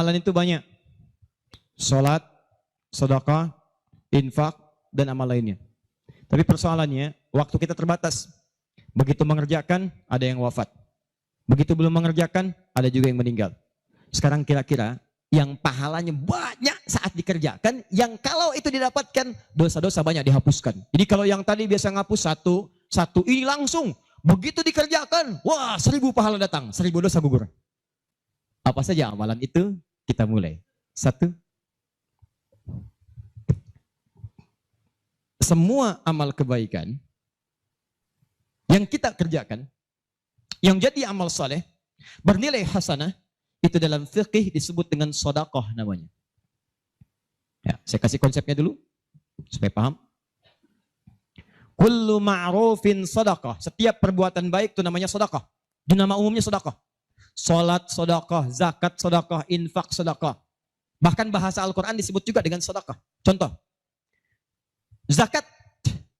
Amalan itu banyak. Sholat, sedekah, infak, dan amal lainnya. Tapi persoalannya, waktu kita terbatas. Begitu mengerjakan, ada yang wafat. Begitu belum mengerjakan, ada juga yang meninggal. Sekarang kira-kira, yang pahalanya banyak saat dikerjakan, yang kalau itu didapatkan, dosa-dosa banyak dihapuskan. Jadi kalau yang tadi biasa ngapus satu ini langsung. Begitu dikerjakan, wah 1000 pahala datang, 1000 dosa gugur. Apa saja amalan itu? Kita mulai. 1. Semua amal kebaikan yang kita kerjakan, yang jadi amal saleh, bernilai hasanah, itu dalam fikih disebut dengan sedekah namanya. Ya, saya kasih konsepnya dulu supaya paham. Kullu ma'rufin sedekah. Setiap perbuatan baik itu namanya sedekah. Di nama umumnya sedekah. Salat sedekah, zakat sedekah, infak sedekah. Bahkan bahasa Al-Quran disebut juga dengan sedekah. Contoh, zakat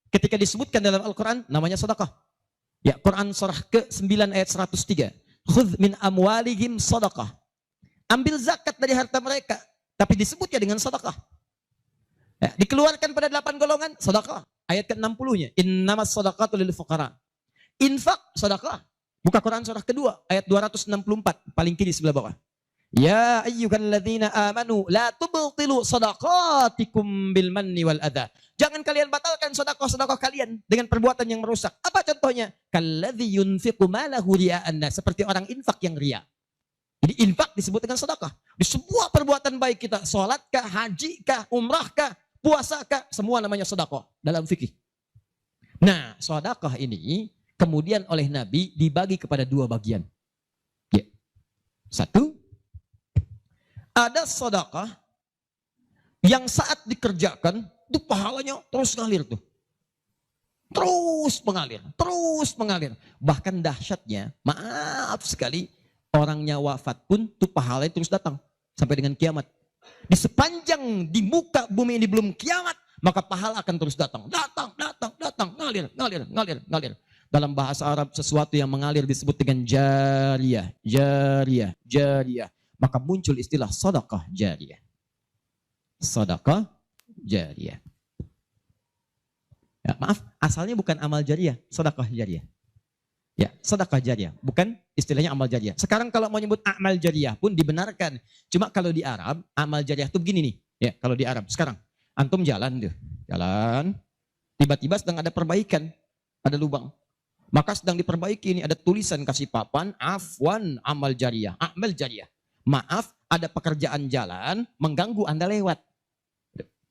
ketika disebutkan dalam Al-Quran namanya sedekah. Ya, Quran surah ke-9 ayat 103. Khudh min amwalihim sedekah. Ambil zakat dari harta mereka, tapi disebutnya dengan sedekah. Ya, dikeluarkan pada 8 golongan, sedekah. Ayat ke-60-nya, innamas sedekatu lil fuqara. Infak sedekah. Buka Quran surah kedua ayat 264, paling kiri sebelah bawah. Ya ayyuhalladzina amanu la tubtilu shadaqatikum bil manni wal adha. Jangan kalian batalkan sedekah-sedekah kalian dengan perbuatan yang merusak. Apa contohnya? Kalladzi yunfiqu malahu ria'an nas, seperti orang infak yang ria. Jadi infak disebut dengan sedekah. Di semua perbuatan baik kita, salat kah, haji kah, umrah kah, puasa kah, semua namanya sedekah dalam fikih. Nah, sedekah ini kemudian oleh Nabi dibagi kepada 2 bagian. Ya. 1, ada sedekah yang saat dikerjakan itu pahalanya terus ngalir tuh. Terus mengalir. Bahkan dahsyatnya, maaf sekali, orangnya wafat pun tuh pahalanya terus datang sampai dengan kiamat. Di sepanjang di muka bumi ini belum kiamat, maka pahala akan terus datang, ngalir. Dalam bahasa Arab sesuatu yang mengalir disebut dengan jariyah. Maka muncul istilah sedekah jariyah. Sedekah jariyah. Ya, maaf, asalnya bukan amal jariyah, sedekah jariyah. Ya, sedekah jariyah, bukan istilahnya amal jariyah. Sekarang kalau mau nyebut amal jariyah pun dibenarkan. Cuma kalau di Arab, amal jariyah itu begini nih. Ya, kalau di Arab sekarang antum jalan, tiba-tiba sedang ada perbaikan, ada lubang. Maka sedang diperbaiki ini, ada tulisan kasih papan, afwan amal jariyah, amal jariyah. Maaf, ada pekerjaan jalan mengganggu Anda lewat.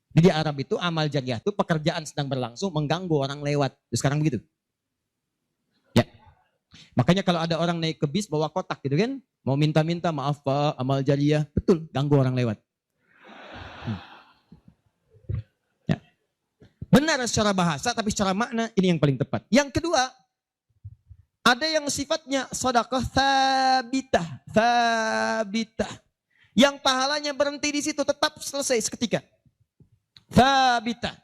Di Arab itu amal jariyah itu pekerjaan sedang berlangsung mengganggu orang lewat. Sekarang begitu. Ya. Makanya kalau ada orang naik ke bis bawa kotak gitu kan, mau minta-minta maaf Pak, amal jariyah, betul, ganggu orang lewat. Ya. Benar secara bahasa, tapi secara makna ini yang paling tepat. Yang kedua, ada yang sifatnya sedekah thabitah. Yang pahalanya berhenti di situ, tetap selesai seketika. Thabitah.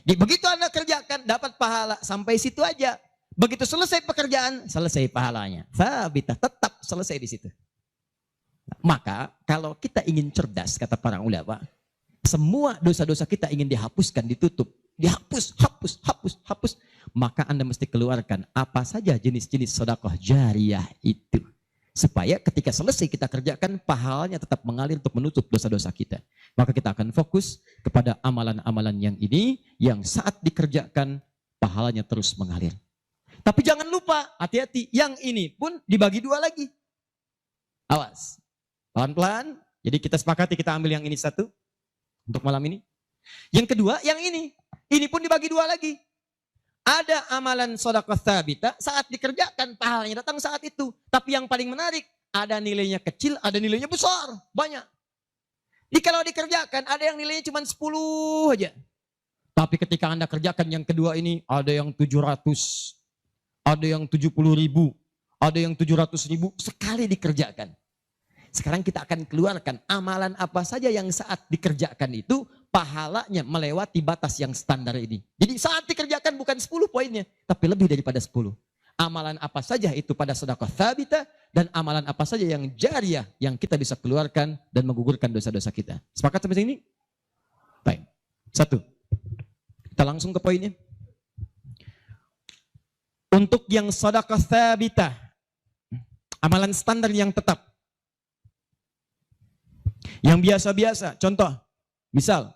Jadi begitu Anda kerjakan, dapat pahala sampai situ aja. Begitu selesai pekerjaan, selesai pahalanya. Thabitah, tetap selesai di situ. Maka kalau kita ingin cerdas, kata para ulama, semua dosa-dosa kita ingin dihapuskan, ditutup. Dihapus, hapus. Maka Anda mesti keluarkan apa saja jenis-jenis sedekah jariyah itu. Supaya ketika selesai kita kerjakan, pahalanya tetap mengalir untuk menutup dosa-dosa kita. Maka kita akan fokus kepada amalan-amalan yang ini, yang saat dikerjakan, pahalanya terus mengalir. Tapi jangan lupa, hati-hati, yang ini pun dibagi 2 lagi. Awas, pelan-pelan. Jadi kita sepakati, kita ambil yang ini 1 untuk malam ini. Yang kedua, yang ini. Ini pun dibagi 2 lagi. Ada amalan sedekah thabitah, saat dikerjakan pahalanya datang saat itu. Tapi yang paling menarik, ada nilainya kecil, ada nilainya besar, banyak. Jadi kalau dikerjakan, ada yang nilainya cuma 10 aja. Tapi ketika Anda kerjakan yang kedua ini, ada yang 700, ada yang 70.000, ada yang 700.000, sekali dikerjakan. Sekarang kita akan keluarkan amalan apa saja yang saat dikerjakan itu pahalanya melewati batas yang standar ini. Jadi saat dikerjakan bukan 10 poinnya, tapi lebih daripada 10. Amalan apa saja itu pada sedekah thabitah dan amalan apa saja yang jariah yang kita bisa keluarkan dan menggugurkan dosa-dosa kita. Sepakat sampai sini? Baik. 1. Kita langsung ke poinnya. Untuk yang sedekah tsabitah, amalan standar yang tetap. Yang biasa-biasa, contoh, misal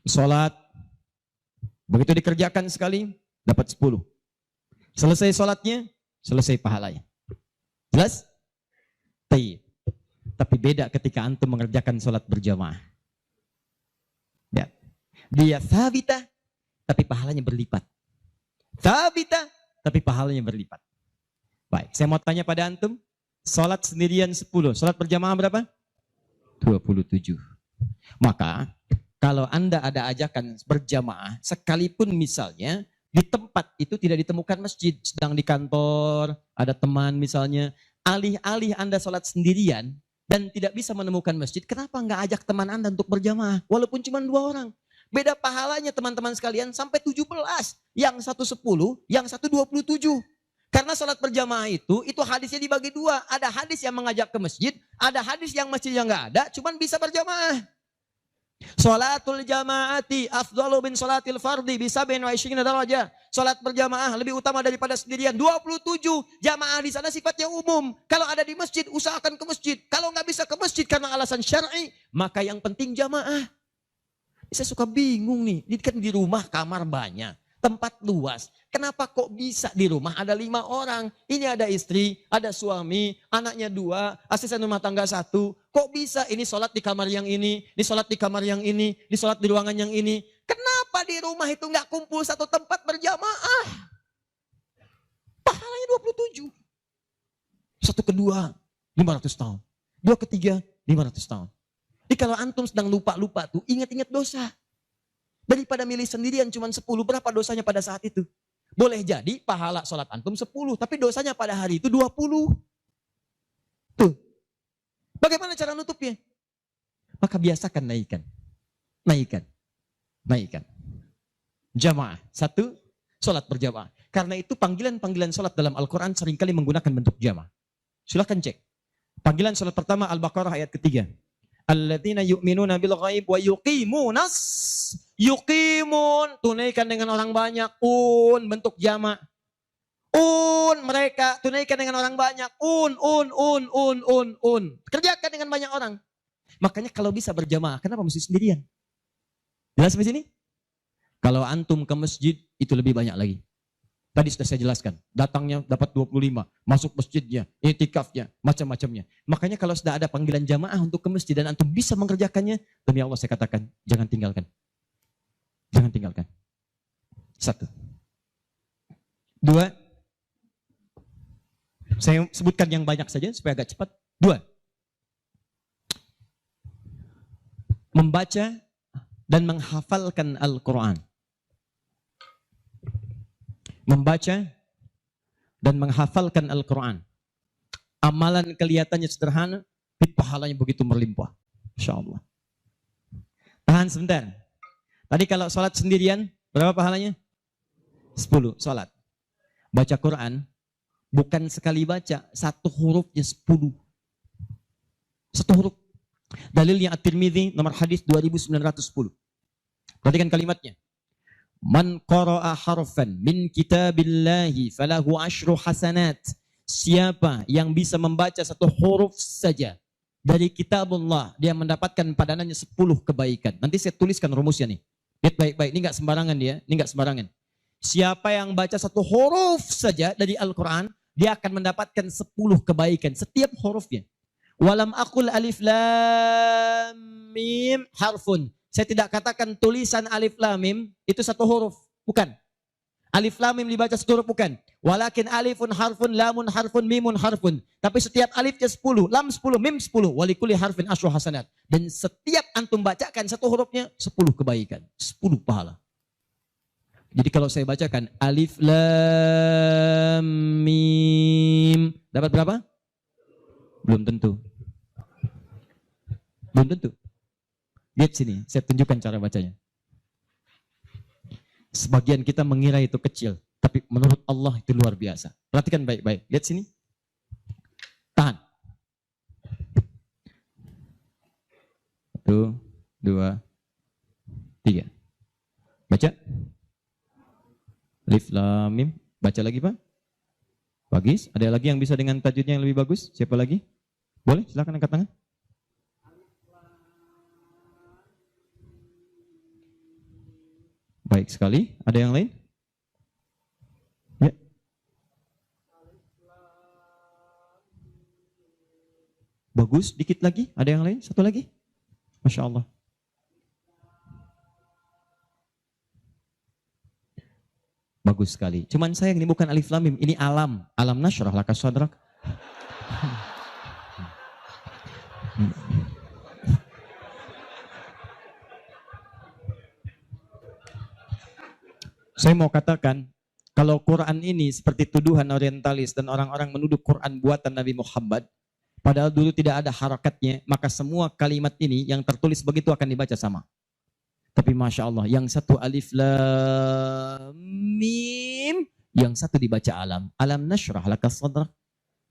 sholat, begitu dikerjakan sekali, dapat 10. Selesai sholatnya, selesai pahalanya. Jelas? Tapi beda ketika antum mengerjakan sholat berjamaah. Ya. Dia tsabitah, tapi pahalanya berlipat. Tsabitah, tapi pahalanya berlipat. Baik, saya mau tanya pada antum, sholat sendirian 10, sholat berjamaah berapa? 27. Maka, kalau Anda ada ajakan berjamaah, sekalipun misalnya, di tempat itu tidak ditemukan masjid, sedang di kantor, ada teman misalnya, alih-alih Anda sholat sendirian dan tidak bisa menemukan masjid, kenapa nggak ajak teman Anda untuk berjamaah? Walaupun cuma 2 orang. Beda pahalanya teman-teman sekalian sampai 17. Yang satu 10, yang satu 27. Karena sholat berjamaah itu hadisnya dibagi 2. Ada hadis yang mengajak ke masjid, ada hadis yang masjidnya nggak ada, cuman bisa berjamaah. Sholatul jamaati afdalu min sholatil fardi bisa bin wa isyrina darajah. Sholat berjamaah lebih utama daripada sendirian. 27 jamaah di sana sifatnya umum. Kalau ada di masjid usahakan ke masjid. Kalau nggak bisa ke masjid karena alasan syar'i, maka yang penting jamaah. Saya suka bingung nih. Ini kan di rumah kamar banyak, tempat luas. Kenapa kok bisa di rumah ada 5 orang? Ini ada istri, ada suami, anaknya 2, asisten rumah tangga 1. Kok bisa ini sholat di kamar yang ini sholat di kamar yang ini sholat di ruangan yang ini? Kenapa di rumah itu nggak kumpul satu tempat berjamaah? Pahalanya 27. Satu kedua, 500 tahun. 2 ketiga, 500 tahun. Jadi kalau antum sedang lupa-lupa tuh, ingat-ingat dosa. Daripada milih sendirian cuma 10, berapa dosanya pada saat itu? Boleh jadi pahala sholat antum 10, tapi dosanya pada hari itu 20. Tuh. Bagaimana cara nutupnya? Maka biasakan naikkan. Jamaah. 1, sholat berjamaah. Karena itu panggilan-panggilan sholat dalam Al-Quran seringkali menggunakan bentuk jamaah. Silahkan cek. Panggilan sholat pertama Al-Baqarah ayat ketiga. Alladzina yu'minuna bil ghaib wa yuqimun, tunaikan dengan orang banyak, bentuk jamak. Mereka tunaikan dengan orang banyak, kerjakan dengan banyak orang. Makanya kalau bisa berjamaah, kenapa mesti sendirian? Jelas sampai sini? Kalau antum ke masjid itu lebih banyak lagi. Tadi sudah saya jelaskan, datangnya dapat 25, masuk masjidnya, i'tikafnya, macam-macamnya. Makanya kalau sudah ada panggilan jamaah untuk ke masjid dan antum bisa mengerjakannya, demi Allah saya katakan, jangan tinggalkan. Jangan tinggalkan. 1. 2. Saya sebutkan yang banyak saja supaya agak cepat. 2. Membaca dan menghafalkan Al-Quran. Membaca dan menghafalkan Al-Quran. Amalan kelihatannya sederhana, tapi pahalanya begitu berlimpah. Insya Allah. Tahan sebentar. Tadi kalau sholat sendirian, berapa pahalanya? 10 sholat. Baca Quran, bukan sekali baca, 1 hurufnya 10. 1 huruf. Dalilnya At-Tirmidzi nomor hadis 2910. Perhatikan kalimatnya. Man qara'a harfan min kitabillahi falahu asyru hasanat. Siapa yang bisa membaca 1 huruf saja dari kitabullah, dia mendapatkan padanannya 10 kebaikan. Nanti saya tuliskan rumusnya nih. Lihat baik-baik, ini enggak sembarangan dia, ini enggak sembarangan. Siapa yang baca 1 huruf saja dari Al-Quran, dia akan mendapatkan 10 kebaikan setiap hurufnya. Walam aqul alif lam mim harfun. Saya tidak katakan tulisan alif lam mim itu 1 huruf, bukan. Alif lam mim dibaca 1 huruf, bukan. Walakin alifun harfun, lamun harfun, mimun harfun. Tapi setiap alifnya 10, lam 10, mim 10. Walikuli harfin asyru hasanat. Dan setiap antum bacakan 1 hurufnya 10 kebaikan, 10 pahala. Jadi kalau saya bacakan alif lam mim, dapat berapa? Belum tentu. Belum tentu. Lihat sini, saya tunjukkan cara bacanya. Sebagian kita mengira itu kecil, tapi menurut Allah itu luar biasa. Perhatikan baik-baik. Lihat sini. 1, 2, 3. Baca. Alif Lam Mim. Baca lagi Pak. Bagus. Ada lagi yang bisa dengan tajwidnya yang lebih bagus? Siapa lagi? Boleh, silakan angkat tangan. Baik sekali. Ada yang lain? Ya. Bagus, dikit lagi. Ada yang lain? Satu lagi. Masya Allah. Bagus sekali. Cuman sayang ini bukan alif lam mim, ini alam. Alam nasyrah laka sadrak. Saya mau katakan, kalau Quran ini seperti tuduhan orientalis dan orang-orang menuduh Quran buatan Nabi Muhammad, padahal dulu tidak ada harakatnya, maka semua kalimat ini yang tertulis begitu akan dibaca sama. Tapi Masya Allah, yang satu alif lam mim, yang satu dibaca alam. Alam nasyrah laka sadrak.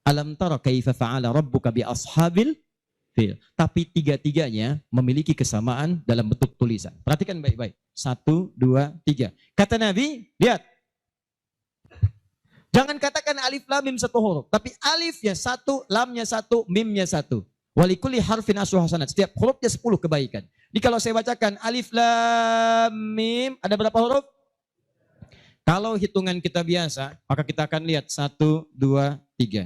Alam tara kaifa fa'ala rabbuka bi ashabil fil. Tapi tiga-tiganya memiliki kesamaan dalam bentuk tulisan. Perhatikan baik-baik. 1, 2, 3. Kata Nabi, lihat. Jangan katakan alif lam mim satu huruf, tapi alifnya satu, lamnya satu, mimnya satu. Walikulli harfin asyru hasanat. Setiap hurufnya 10 kebaikan. Jadi kalau saya bacakan alif lam mim, ada berapa huruf? Kalau hitungan kita biasa, maka kita akan lihat 1, 2, 3.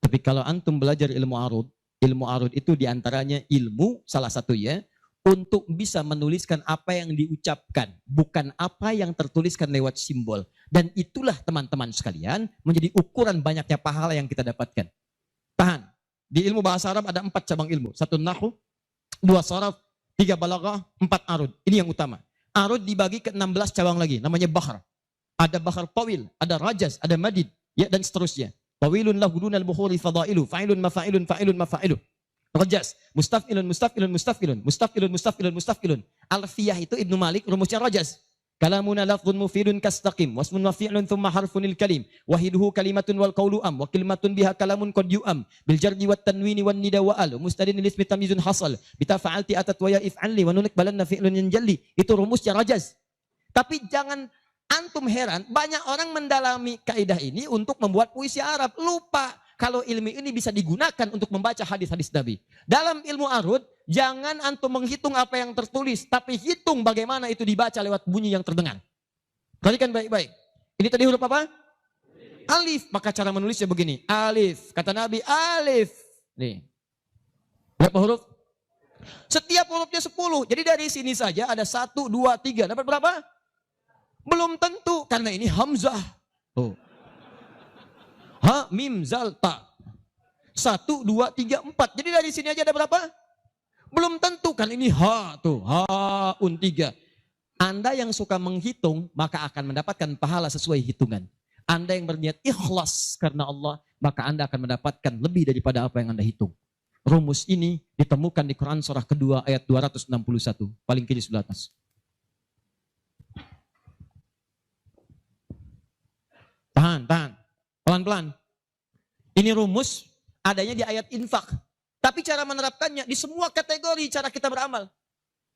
Tapi kalau antum belajar ilmu arud itu diantaranya ilmu salah satu ya, untuk bisa menuliskan apa yang diucapkan, bukan apa yang tertuliskan lewat simbol. Dan itulah teman-teman sekalian menjadi ukuran banyaknya pahala yang kita dapatkan. Tahan. Di ilmu bahasa Arab ada 4 cabang ilmu. 1 nahwu, 2 sharaf, 3 balaghah, 4 arud. Ini yang utama. Arud dibagi ke 16 cabang lagi, namanya bahar. Ada bahar tawil, ada rajaz, ada madid, ya dan seterusnya. Tawilun lahu dunal bukhuri fadailu, fa'ilun mafa'ilun, fa'ilun mafa'ilu. Rajas, mustafilun, mustafilun, mustafilun, mustafilun, mustafilun, mustafilun. Alfiyah itu Ibnu Malik, rumusnya rajas. Kalamuna lafzun mufidun kastaqim, wasmun mafi'lun thumma harfunil kalim, wahiduhu kalimatun wal qawlu am, wa kalimatun biha kalamun qad yu'am, bil jardi wat tanwini wan nida wa al, mustadin ismi tamyizun hasal, bita fa'alti atat wa ya if'anli, wa nulik balanna fi'lun yanjalli. Itu rumusnya rajas. Tapi jangan antum heran, banyak orang mendalami kaidah ini untuk membuat puisi Arab. Lupa kalau ilmu ini bisa digunakan untuk membaca hadis-hadis Nabi. Dalam ilmu arud, jangan antum menghitung apa yang tertulis, tapi hitung bagaimana itu dibaca lewat bunyi yang terdengar. Perhatikan baik-baik. Ini tadi huruf apa? Alif. Maka cara menulisnya begini. Alif. Kata Nabi, alif. Nih. Berapa huruf? Setiap hurufnya 10. Jadi dari sini saja ada 1, 2, 3. Dapat berapa? Belum tentu. Karena ini hamzah. Oh. Ha, mim, zal, ta. 1, 2, 3, 4. Jadi dari sini aja ada berapa? Belum tentu kan ini ha tuh. Ha, un 3. Anda yang suka menghitung maka akan mendapatkan pahala sesuai hitungan. Anda yang berniat ikhlas karena Allah maka Anda akan mendapatkan lebih daripada apa yang Anda hitung. Rumus ini ditemukan di Quran surah kedua ayat 261. Paling kiri sebelah atas. Tahan, tahan. Pelan-pelan. Ini rumus adanya di ayat infak. Tapi cara menerapkannya di semua kategori cara kita beramal.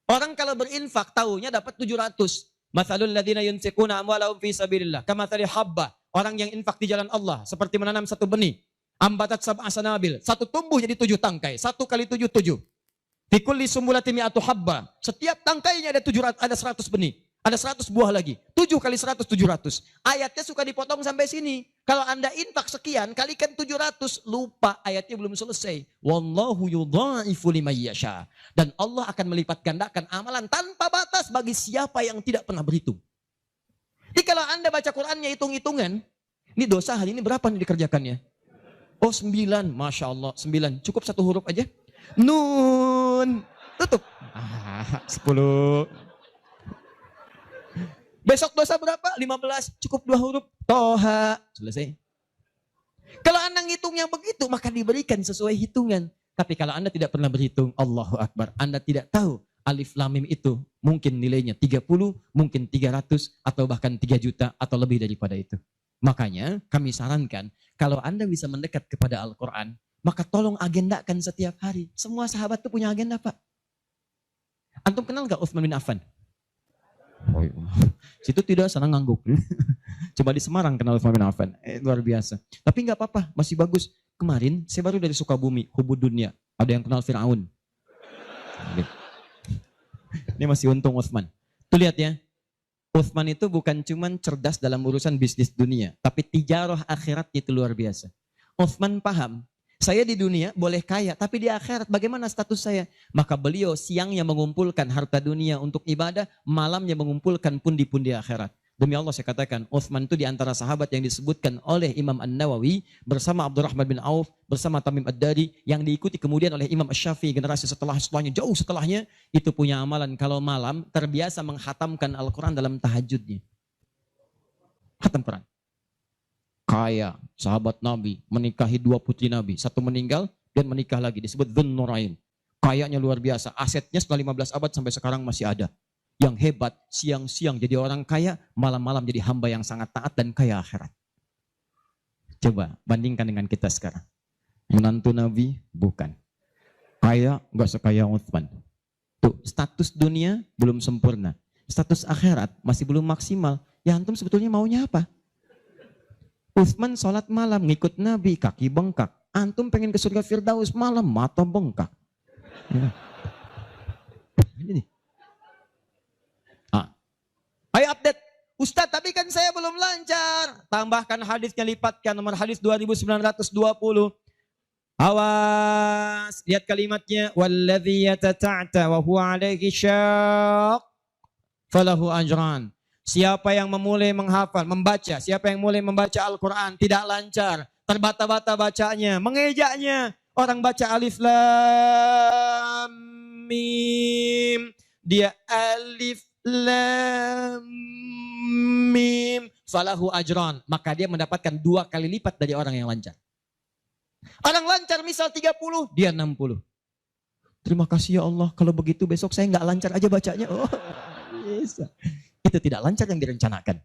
Orang kalau berinfak tahunya dapat 700. Matsalul ladzina yunfiquna amwalahum fi sabilillah kamatsali habba. Orang yang infak di jalan Allah seperti menanam satu benih. Ambatat sab'a sanabil. Satu tumbuh jadi 7 tangkai. 1 kali 7, 7. Fi kulli sumbulatin mi'atu habba. Setiap tangkainya ada 700, ada 100 benih. Ada 100 buah lagi. 7 kali 100, 700. Ayatnya suka dipotong sampai sini. Kalau Anda infak sekian, kalikan 700. Lupa, ayatnya belum selesai. Wallahu yudha'ifu liman yasha. Dan Allah akan melipat gandakan amalan tanpa batas bagi siapa yang tidak pernah berhitung. Jadi kalau Anda baca Qur'annya hitung-hitungan, ini dosa hari ini berapa nih dikerjakannya? Oh 9, Masya Allah. 9, cukup 1 huruf aja. Nun. Tutup. 10. Besok dosa berapa? 15. Cukup 2 huruf. Toha. Selesai. Kalau Anda ngitungnya begitu, maka diberikan sesuai hitungan. Tapi kalau Anda tidak pernah berhitung, Allahu Akbar. Anda tidak tahu alif lam mim itu mungkin nilainya 30, mungkin 300, atau bahkan 3 juta, atau lebih daripada itu. Makanya kami sarankan, kalau Anda bisa mendekat kepada Al-Quran, maka tolong agendakan setiap hari. Semua sahabat itu punya agenda, Pak. Antum kenal nggak Utsman bin Affan? Oh, iya. Situ tidak sana ngangguk. Coba di Semarang kenal Utsman bin Affan. Luar biasa. Tapi nggak apa-apa, masih bagus. Kemarin saya baru dari Sukabumi, Hubud Dunia. Ada yang kenal Fir'aun. Ini masih untung Utsman. Tuh lihat ya. Utsman itu bukan cuman cerdas dalam urusan bisnis dunia, tapi tijarah akhiratnya itu luar biasa. Utsman paham, saya di dunia boleh kaya, tapi di akhirat bagaimana status saya? Maka beliau siangnya mengumpulkan harta dunia untuk ibadah, malamnya mengumpulkan pundi-pundi akhirat. Demi Allah saya katakan, Utsman itu di antara sahabat yang disebutkan oleh Imam An-Nawawi bersama Abdurrahman bin Auf, bersama Tamim Ad-Dari, yang diikuti kemudian oleh Imam Asy-Syafi'i generasi setelahnya, jauh setelahnya, itu punya amalan kalau malam terbiasa menghatamkan Al-Quran dalam tahajudnya. Khatam Quran. Kaya, sahabat Nabi, menikahi 2 putri Nabi, 1 meninggal dan menikah lagi, disebut Dzun Nurain. Kayanya luar biasa, asetnya setelah 15 abad sampai sekarang masih ada. Yang hebat, siang-siang jadi orang kaya, malam-malam jadi hamba yang sangat taat dan kaya akhirat. Coba bandingkan dengan kita sekarang. Menantu Nabi, bukan. Kaya, enggak sekaya Utsman. Tuh, status dunia belum sempurna. Status akhirat masih belum maksimal. Ya antum sebetulnya maunya apa? Utsman sholat malam, ngikut Nabi, kaki bengkak. Antum pengen ke surga Firdaus malam, mata bengkak. Ya. Ini. Ayo update. Ustadz, tapi kan saya belum lancar. Tambahkan hadisnya, lipatkan nomor hadis 2920. Awas, lihat kalimatnya. Walladzi yatata'ta wa huwa alaihi syaq falahu ajran. Siapa yang memulai menghafal, membaca, siapa yang mulai membaca Al-Quran tidak lancar, terbata-bata bacanya, mengejaknya. Orang baca alif lam mim, dia alif lam mim falahu ajran, maka dia mendapatkan 2 kali lipat dari orang yang lancar. Orang lancar misal 30, dia 60. Terima kasih ya Allah, kalau begitu besok saya nggak lancar aja bacanya. Oh, bisa. Itu tidak lancar yang direncanakan.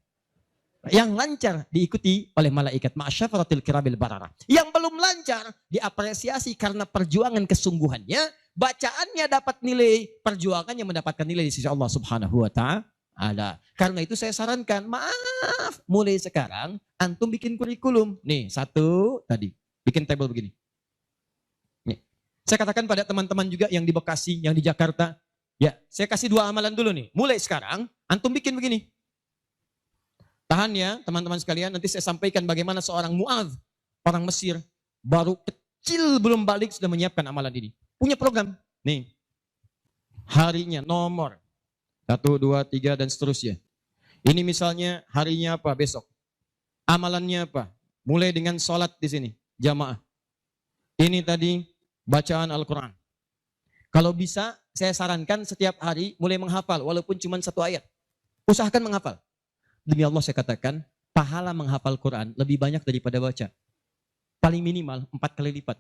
Yang lancar diikuti oleh malaikat ma'asyafaratil kirabil barara. Yang belum lancar diapresiasi karena perjuangan kesungguhannya. Bacaannya dapat nilai, perjuangannya mendapatkan nilai di sisi Allah Subhanahu wa ta'ala. Karena itu saya sarankan, maaf, mulai sekarang antum bikin kurikulum. Nih, 1 tadi, bikin tabel begini. Nih. Saya katakan pada teman-teman juga yang di Bekasi, yang di Jakarta, ya, saya kasih 2 amalan dulu nih. Mulai sekarang antum bikin begini. Tahan ya, teman-teman sekalian, nanti saya sampaikan bagaimana seorang Mu'adz, orang Mesir, baru kecil belum balik sudah menyiapkan amalan ini. Punya program. Nih. Harinya, nomor. 1, 2, 3, dan seterusnya. Ini misalnya harinya apa besok. Amalannya apa? Mulai dengan sholat di sini. Jamaah. Ini tadi bacaan Al-Quran. Kalau bisa, saya sarankan setiap hari mulai menghafal. Walaupun cuma 1 ayat. Usahakan menghafal. Demi Allah saya katakan, pahala menghafal Quran lebih banyak daripada baca. Paling minimal 4 kali lipat.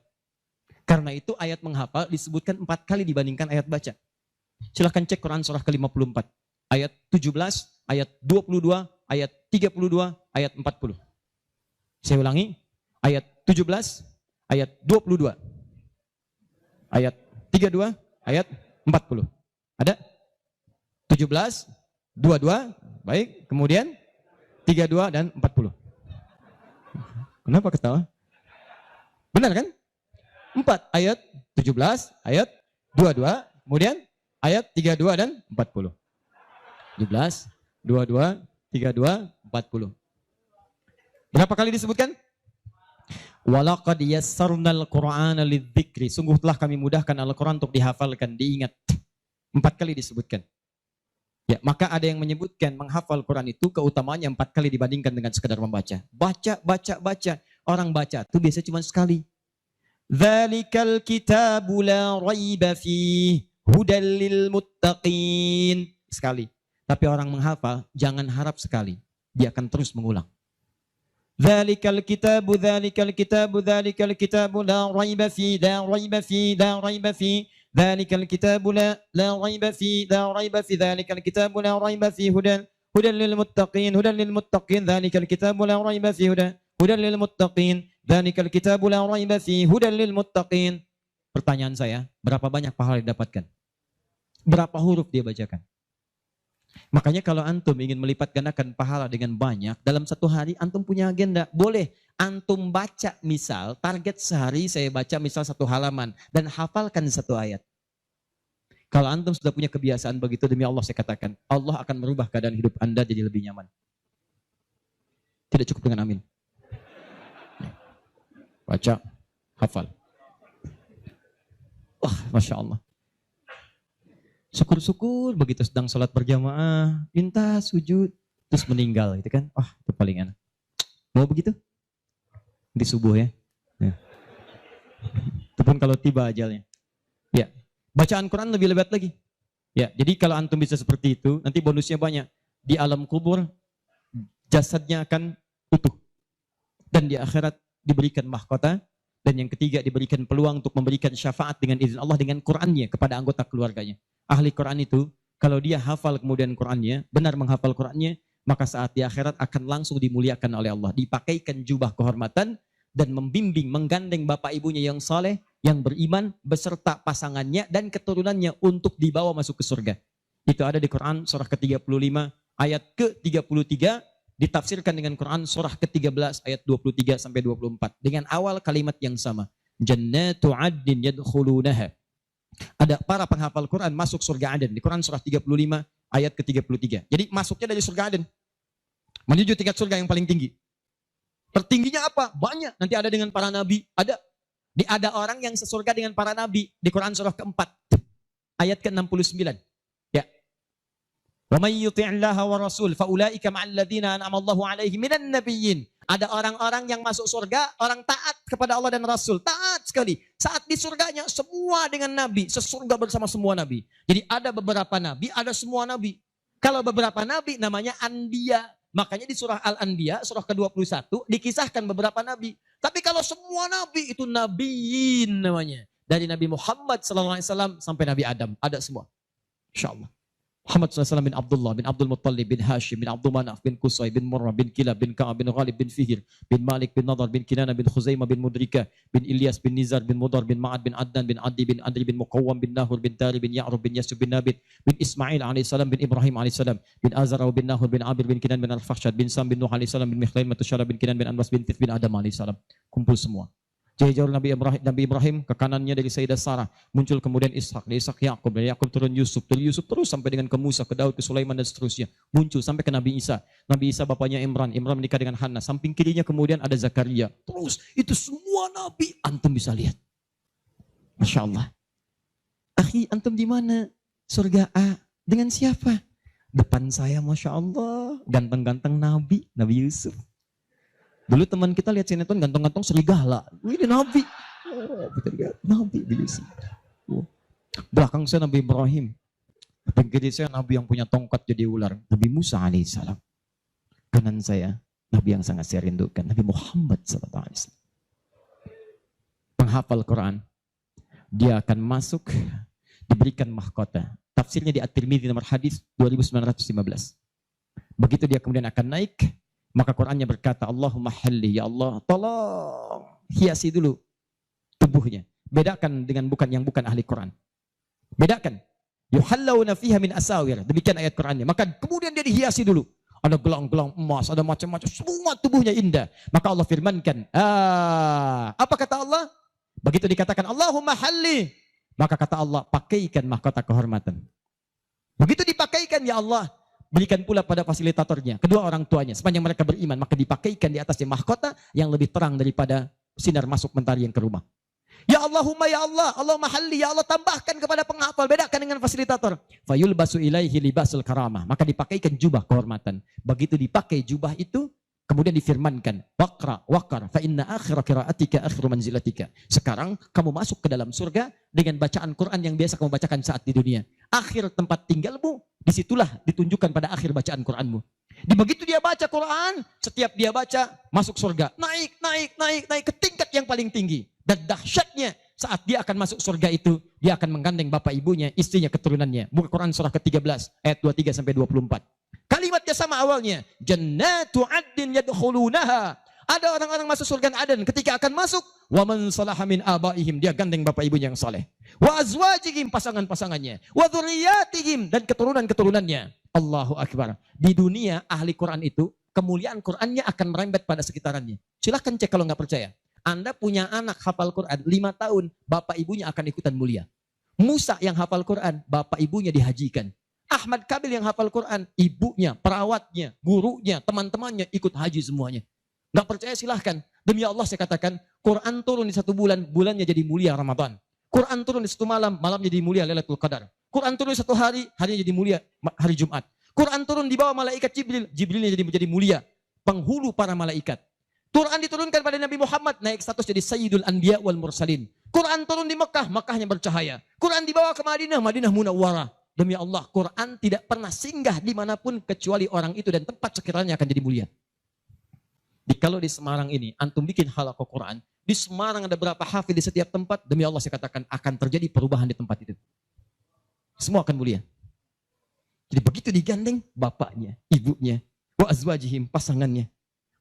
Karena itu ayat menghafal disebutkan 4 kali dibandingkan ayat baca. Silahkan cek Quran surah ke-54. Ayat 17, ayat 22, ayat 32, ayat 40. Saya ulangi. Ayat 17, ayat 22. Ayat 32, ayat 40. Ada? 17, 22, baik. Kemudian 32 dan 40. Kenapa ketawa? Benar kan? 4 ayat 17, ayat 22, kemudian ayat 32 dan 40. 17, 22, 32, 40. Berapa kali disebutkan? Walaqad yassarnal Qur'ana lidzikri. Sungguh telah kami mudahkan Al-Quran untuk dihafalkan, diingat. 4 kali disebutkan. Ya, maka ada yang menyebutkan menghafal Quran itu keutamaannya 4 kali dibandingkan dengan sekadar membaca. Baca, baca, baca. Orang baca itu biasanya cuma sekali. Dzalikal kitabu la raiba fihi hudal lil muttaqin. Sekali. Tapi orang menghafal jangan harap sekali. Dia akan terus mengulang. Dzalikal kitabu dzalikal kitabu dzalikal kitabu la raiba fihi la raiba fihi la raiba fihi dzalikal kitabu la raiba fihi la raiba fihi dzalikal kitabu la raiba fihi hudan lil muttaqin dzalikal kitabu la raiba fihi hudan lil muttaqin dzalikal kitabu la raiba fihi hudan lil muttaqin. Pertanyaan saya, berapa banyak pahala yang didapatkan? Berapa huruf dia bacakan. Makanya kalau antum ingin melipat gandakan pahala dengan banyak, dalam satu hari antum punya agenda. Boleh antum baca, misal target sehari saya baca misal 1 halaman dan hafalkan 1 ayat. Kalau antum sudah punya kebiasaan begitu, demi Allah saya katakan, Allah akan merubah keadaan hidup Anda jadi lebih nyaman. Tidak cukup dengan amin. Baca, hafal. Wah, Masya Allah. Syukur-syukur begitu sedang sholat berjamaah, minta sujud, terus meninggal gitu kan. Wah, itu paling enak. Mau begitu? Di subuh ya. Itu pun kalau tiba ajalnya. Ya, bacaan Quran lebih lebat lagi. Ya, jadi kalau antum bisa seperti itu, nanti bonusnya banyak. Di alam kubur, jasadnya akan utuh. Dan di akhirat diberikan mahkota. Dan yang ketiga diberikan peluang untuk memberikan syafaat dengan izin Allah dengan Qurannya kepada anggota keluarganya. Ahli Quran itu, kalau dia hafal kemudian Qurannya, benar menghafal Qurannya, maka saat di akhirat akan langsung dimuliakan oleh Allah. Dipakaikan jubah kehormatan dan membimbing, menggandeng bapak ibunya yang saleh, yang beriman, beserta pasangannya dan keturunannya untuk dibawa masuk ke surga. Itu ada di Quran surah ke-35 ayat ke-33, ditafsirkan dengan Quran surah ke-13 ayat 23 sampai 24 dengan awal kalimat yang sama. Jannatu 'adnin yadkhulunaha. Ada para penghafal Quran masuk surga Aden di Quran surah 35 ayat ke-33. Jadi masuknya dari surga Aden menuju tingkat surga yang paling tinggi. Tertingginya apa? Banyak. Nanti ada dengan para nabi, ada orang yang sesurga dengan para nabi di Quran surah keempat ayat ke-69. Ya. Wa may yuti'illaha wa rasul fa ulaika ma'al ladzina an'ama Allahu 'alaihim minan nabiyyin. Ada orang-orang yang masuk surga, orang taat kepada Allah dan Rasul. Taat sekali. Saat di surganya semua dengan nabi, sesurga bersama semua nabi. Jadi ada beberapa nabi, ada semua nabi. Kalau beberapa nabi namanya Anbiya. Makanya di surah Al-Anbiya, surah ke-21 dikisahkan beberapa nabi. Tapi kalau semua nabi itu nabiyin namanya. Dari Nabi Muhammad SAW sampai Nabi Adam. Ada semua. InsyaAllah. Muhammad SAW bin Abdullah, bin Abdul Muttalib, bin Hashim, bin Abdul Manaf, bin Qusay, bin Murrah, bin Kilab, bin Ka'ab, bin Ghalib, bin Fihir, bin Malik, bin Nadar, bin Kinana, bin Khuzaimah, bin Mudrika, bin Ilyas, bin Nizar, bin Mudar, bin Ma'ad, bin Adnan, bin Adi, bin Adri, bin Muqawwam, bin Nahur, bin Tari, bin Ya'rub, bin Yasub, bin Nabit, bin Ismail AS, bin Ibrahim AS, bin Azara, bin Nahur, bin Abir, bin Kinan, bin Al-Fakhshad, bin Sam, bin Nuh AS, bin Mikhlaim, Matusyara, bin Kinan, bin Anbas, bin Tif, bin Adam AS. Kumpul semua. Jauh Nabi Ibrahim ke kanannya dari Sayyidah Sarah, muncul kemudian Ishak, dari Ishak Yakub, dari Yakub turun Yusuf, dari Yusuf terus sampai dengan ke Musa, ke Daud, ke Sulaiman dan seterusnya. Muncul sampai ke Nabi Isa. Nabi Isa bapaknya Imran, Imran menikah dengan Hannah. Samping kirinya kemudian ada Zakaria. Terus itu semua nabi antum bisa lihat. Masya Allah. Akhi, antum di mana? Surga A. Dengan siapa? Depan saya, Masya Allah, ganteng-ganteng Nabi Yusuf. Dulu teman kita lihat sinetron ganteng-ganteng serigala. Ini Nabi. Oh, kita lihat Nabi Yusuf. Oh. Belakang saya Nabi Ibrahim. Pinggir saya Nabi yang punya tongkat jadi ular. Nabi Musa alaihissalam. Kanan saya Nabi yang sangat saya rindukan. Nabi Muhammad sallallahu alaihi wasallam. Penghafal Quran. Dia akan masuk, diberikan mahkota. Tafsirnya di At-Tirmidzi nomor hadis 2915. Begitu dia kemudian akan naik, maka Qurannya berkata, Allahumma halli, ya Allah, tolong hiasi dulu tubuhnya. Bedakan dengan bukan ahli Quran. Bedakan. Yuhallawna fiha min asawir. Demikian ayat Qurannya. Maka kemudian dia dihiasi dulu. Ada gelang-gelang emas, ada macam-macam. Semua tubuhnya indah. Maka Allah firmankan. Apa kata Allah? Begitu dikatakan, Allahumma halli. Maka kata Allah, pakaikan mahkota kehormatan. Begitu dipakaikan, ya Allah, berikan pula pada fasilitatornya, kedua orang tuanya, sepanjang mereka beriman, maka dipakaikan di atasnya mahkota yang lebih terang daripada sinar masuk mentari yang ke rumah. Ya Allahumma ya Allah, Allahumma halli, ya Allah tambahkan kepada penghafal, bedakan dengan fasilitator. Fayulbasu ilaihi libasul karamah, maka dipakaikan jubah kehormatan. Begitu dipakai jubah itu, kemudian difirmankan, waqar, fa inna akhira qiraatika akhiru manzilatika. Sekarang kamu masuk ke dalam surga dengan bacaan Quran yang biasa kamu bacakan saat di dunia. Akhir tempat tinggalmu, disitulah ditunjukkan pada akhir bacaan Quranmu. Di begitu dia baca Quran, setiap dia baca masuk surga. Naik ke tingkat yang paling tinggi. Dan dahsyatnya saat dia akan masuk surga itu, dia akan menggandeng bapak ibunya, istrinya, keturunannya. Buka Quran surah ke-13 ayat 23 sampai 24. Kalimatnya sama awalnya. Jannatu 'adnin yadkhulunaha. Ada orang-orang masuk surga Aden, ketika akan masuk, wa man salaha min abaihim, dia gandeng bapak ibunya yang saleh. Wa azwajihim, pasangan-pasangannya. Wa dzurriyyatihim, dan keturunan-keturunannya. Allahu akbar. Di dunia ahli Quran itu kemuliaan Qurannya akan merembet pada sekitarannya. Silahkan cek kalau nggak percaya. Anda punya anak hafal Quran 5 tahun, bapak ibunya akan ikutan mulia. Musa yang hafal Quran, bapak ibunya dihajikan. Ahmad Kabil yang hafal Quran, ibunya, perawatnya, gurunya, teman-temannya ikut haji semuanya. Nggak percaya silahkan. Demi Allah saya katakan, Quran turun di 1 bulan, bulannya jadi mulia Ramadan. Quran turun di 1 malam, malamnya jadi mulia Lailatul Qadar. Quran turun di 1 hari, harinya jadi mulia hari Jumat. Quran turun di bawah malaikat Jibril, Jibrilnya jadi mulia, penghulu para malaikat. Quran diturunkan pada Nabi Muhammad, naik status jadi Sayyidul Anbiya wal Mursalin. Quran turun di Mekah, Mekahnya bercahaya. Quran dibawa ke Madinah, Madinah Munawwarah. Demi Allah, Quran tidak pernah singgah dimanapun kecuali orang itu dan tempat sekiranya akan jadi mulia. Kalau di Semarang ini, antum bikin halaqah Quran, di Semarang ada berapa hafid di setiap tempat, demi Allah saya katakan akan terjadi perubahan di tempat itu. Semua akan mulia. Jadi begitu digandeng, bapaknya, ibunya, wa azwajihim, pasangannya,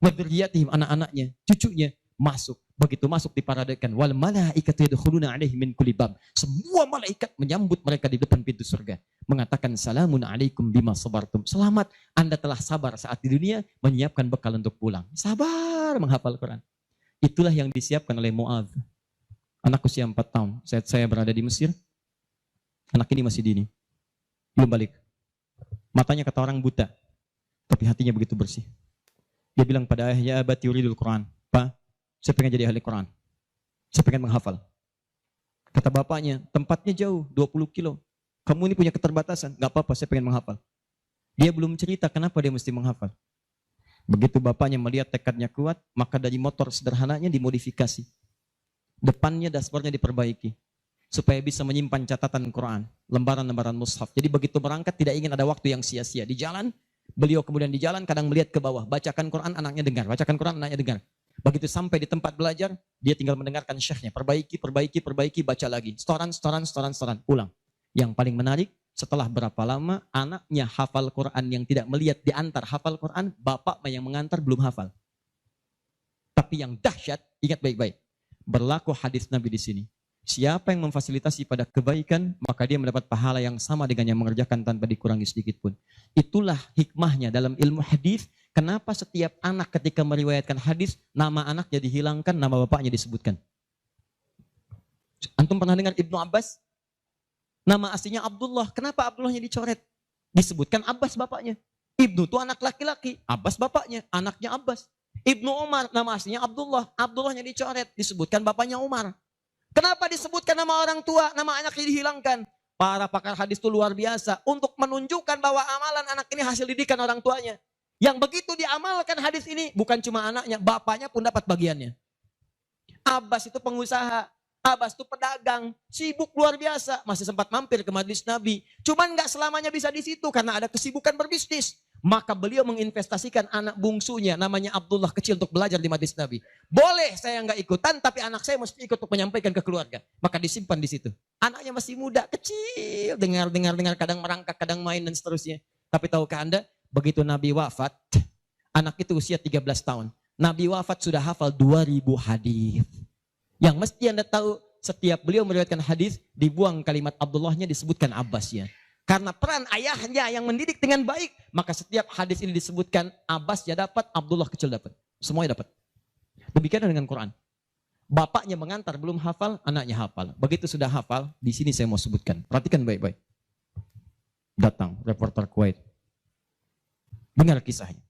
wa dzurriyyatihim, anak-anaknya, cucunya, masuk. Begitu masuk diparadekan, wal malaikatu yadkhuluna alaihim min kulli bab. Semua malaikat menyambut mereka di depan pintu surga, mengatakan salamun alaikum bima sabartum. Selamat, Anda telah sabar saat di dunia, menyiapkan bekal untuk pulang. Sabar menghafal Quran. Itulah yang disiapkan oleh Muadz. Anak usia 4 tahun, saat saya berada di Mesir, anak ini masih dini, belum balik. Matanya kata orang buta, tapi hatinya begitu bersih. Dia bilang pada ayahnya, abati yuridul Quran. Pak, saya pengen jadi ahli Quran. Saya pengen menghafal. Kata bapaknya, tempatnya jauh, 20 kilo. Kamu ini punya keterbatasan. Gak apa-apa, saya pengen menghafal. Dia belum cerita kenapa dia mesti menghafal. Begitu bapaknya melihat tekadnya kuat, maka dari motor sederhananya dimodifikasi. Depannya dashboardnya diperbaiki. Supaya bisa menyimpan catatan Quran. Lembaran-lembaran mushaf. Jadi begitu berangkat tidak ingin ada waktu yang sia-sia. Di jalan, beliau kemudian di jalan kadang melihat ke bawah. Bacakan Quran, anaknya dengar. Bacakan Quran, anaknya dengar. Begitu sampai di tempat belajar, dia tinggal mendengarkan syekhnya. Perbaiki, baca lagi. Setoran, ulang. Yang paling menarik, setelah berapa lama, anaknya hafal Quran yang tidak melihat diantar hafal Quran, bapak yang mengantar belum hafal. Tapi yang dahsyat, ingat baik-baik. Berlaku hadis Nabi di sini. Siapa yang memfasilitasi pada kebaikan, maka dia mendapat pahala yang sama dengan yang mengerjakan tanpa dikurangi sedikit pun. Itulah hikmahnya dalam ilmu hadis. Kenapa setiap anak ketika meriwayatkan hadis, nama anaknya dihilangkan, nama bapaknya disebutkan. Antum pernah dengar Ibnu Abbas? Nama aslinya Abdullah. Kenapa Abdullahnya dicoret? Disebutkan Abbas bapaknya. Ibnu itu anak laki-laki. Abbas bapaknya. Anaknya Abbas. Ibnu Umar, nama aslinya Abdullah. Abdullahnya dicoret. Disebutkan bapaknya Umar. Kenapa disebutkan nama orang tua, nama anaknya dihilangkan? Para pakar hadis itu luar biasa. Untuk menunjukkan bahwa amalan anak ini hasil didikan orang tuanya. Yang begitu diamalkan hadis ini, bukan cuma anaknya, bapaknya pun dapat bagiannya. Abbas itu pengusaha, Abbas itu pedagang, sibuk luar biasa. Masih sempat mampir ke majelis Nabi. Cuman gak selamanya bisa di situ karena ada kesibukan berbisnis. Maka beliau menginvestasikan anak bungsunya, namanya Abdullah kecil, untuk belajar di majelis Nabi. Boleh saya nggak ikutan, tapi anak saya mesti ikut untuk menyampaikan ke keluarga. Maka disimpan di situ. Anaknya masih muda, kecil, dengar, kadang merangkak, kadang main dan seterusnya. Tapi tahukah Anda, begitu Nabi wafat, anak itu usia 13 tahun. Nabi wafat sudah hafal 2000 hadis. Yang mesti Anda tahu, setiap beliau meriwayatkan hadis, dibuang kalimat Abdullahnya, disebutkan Abbasnya. Karena peran ayahnya yang mendidik dengan baik, maka setiap hadis ini disebutkan, Abbas ya dapat, Abdullah kecil dapat. Semuanya dapat. Demikian dengan Quran. Bapaknya mengantar belum hafal, anaknya hafal. Begitu sudah hafal, di sini saya mau sebutkan. Perhatikan baik-baik. Datang reporter Kuwait. Dengar kisahnya.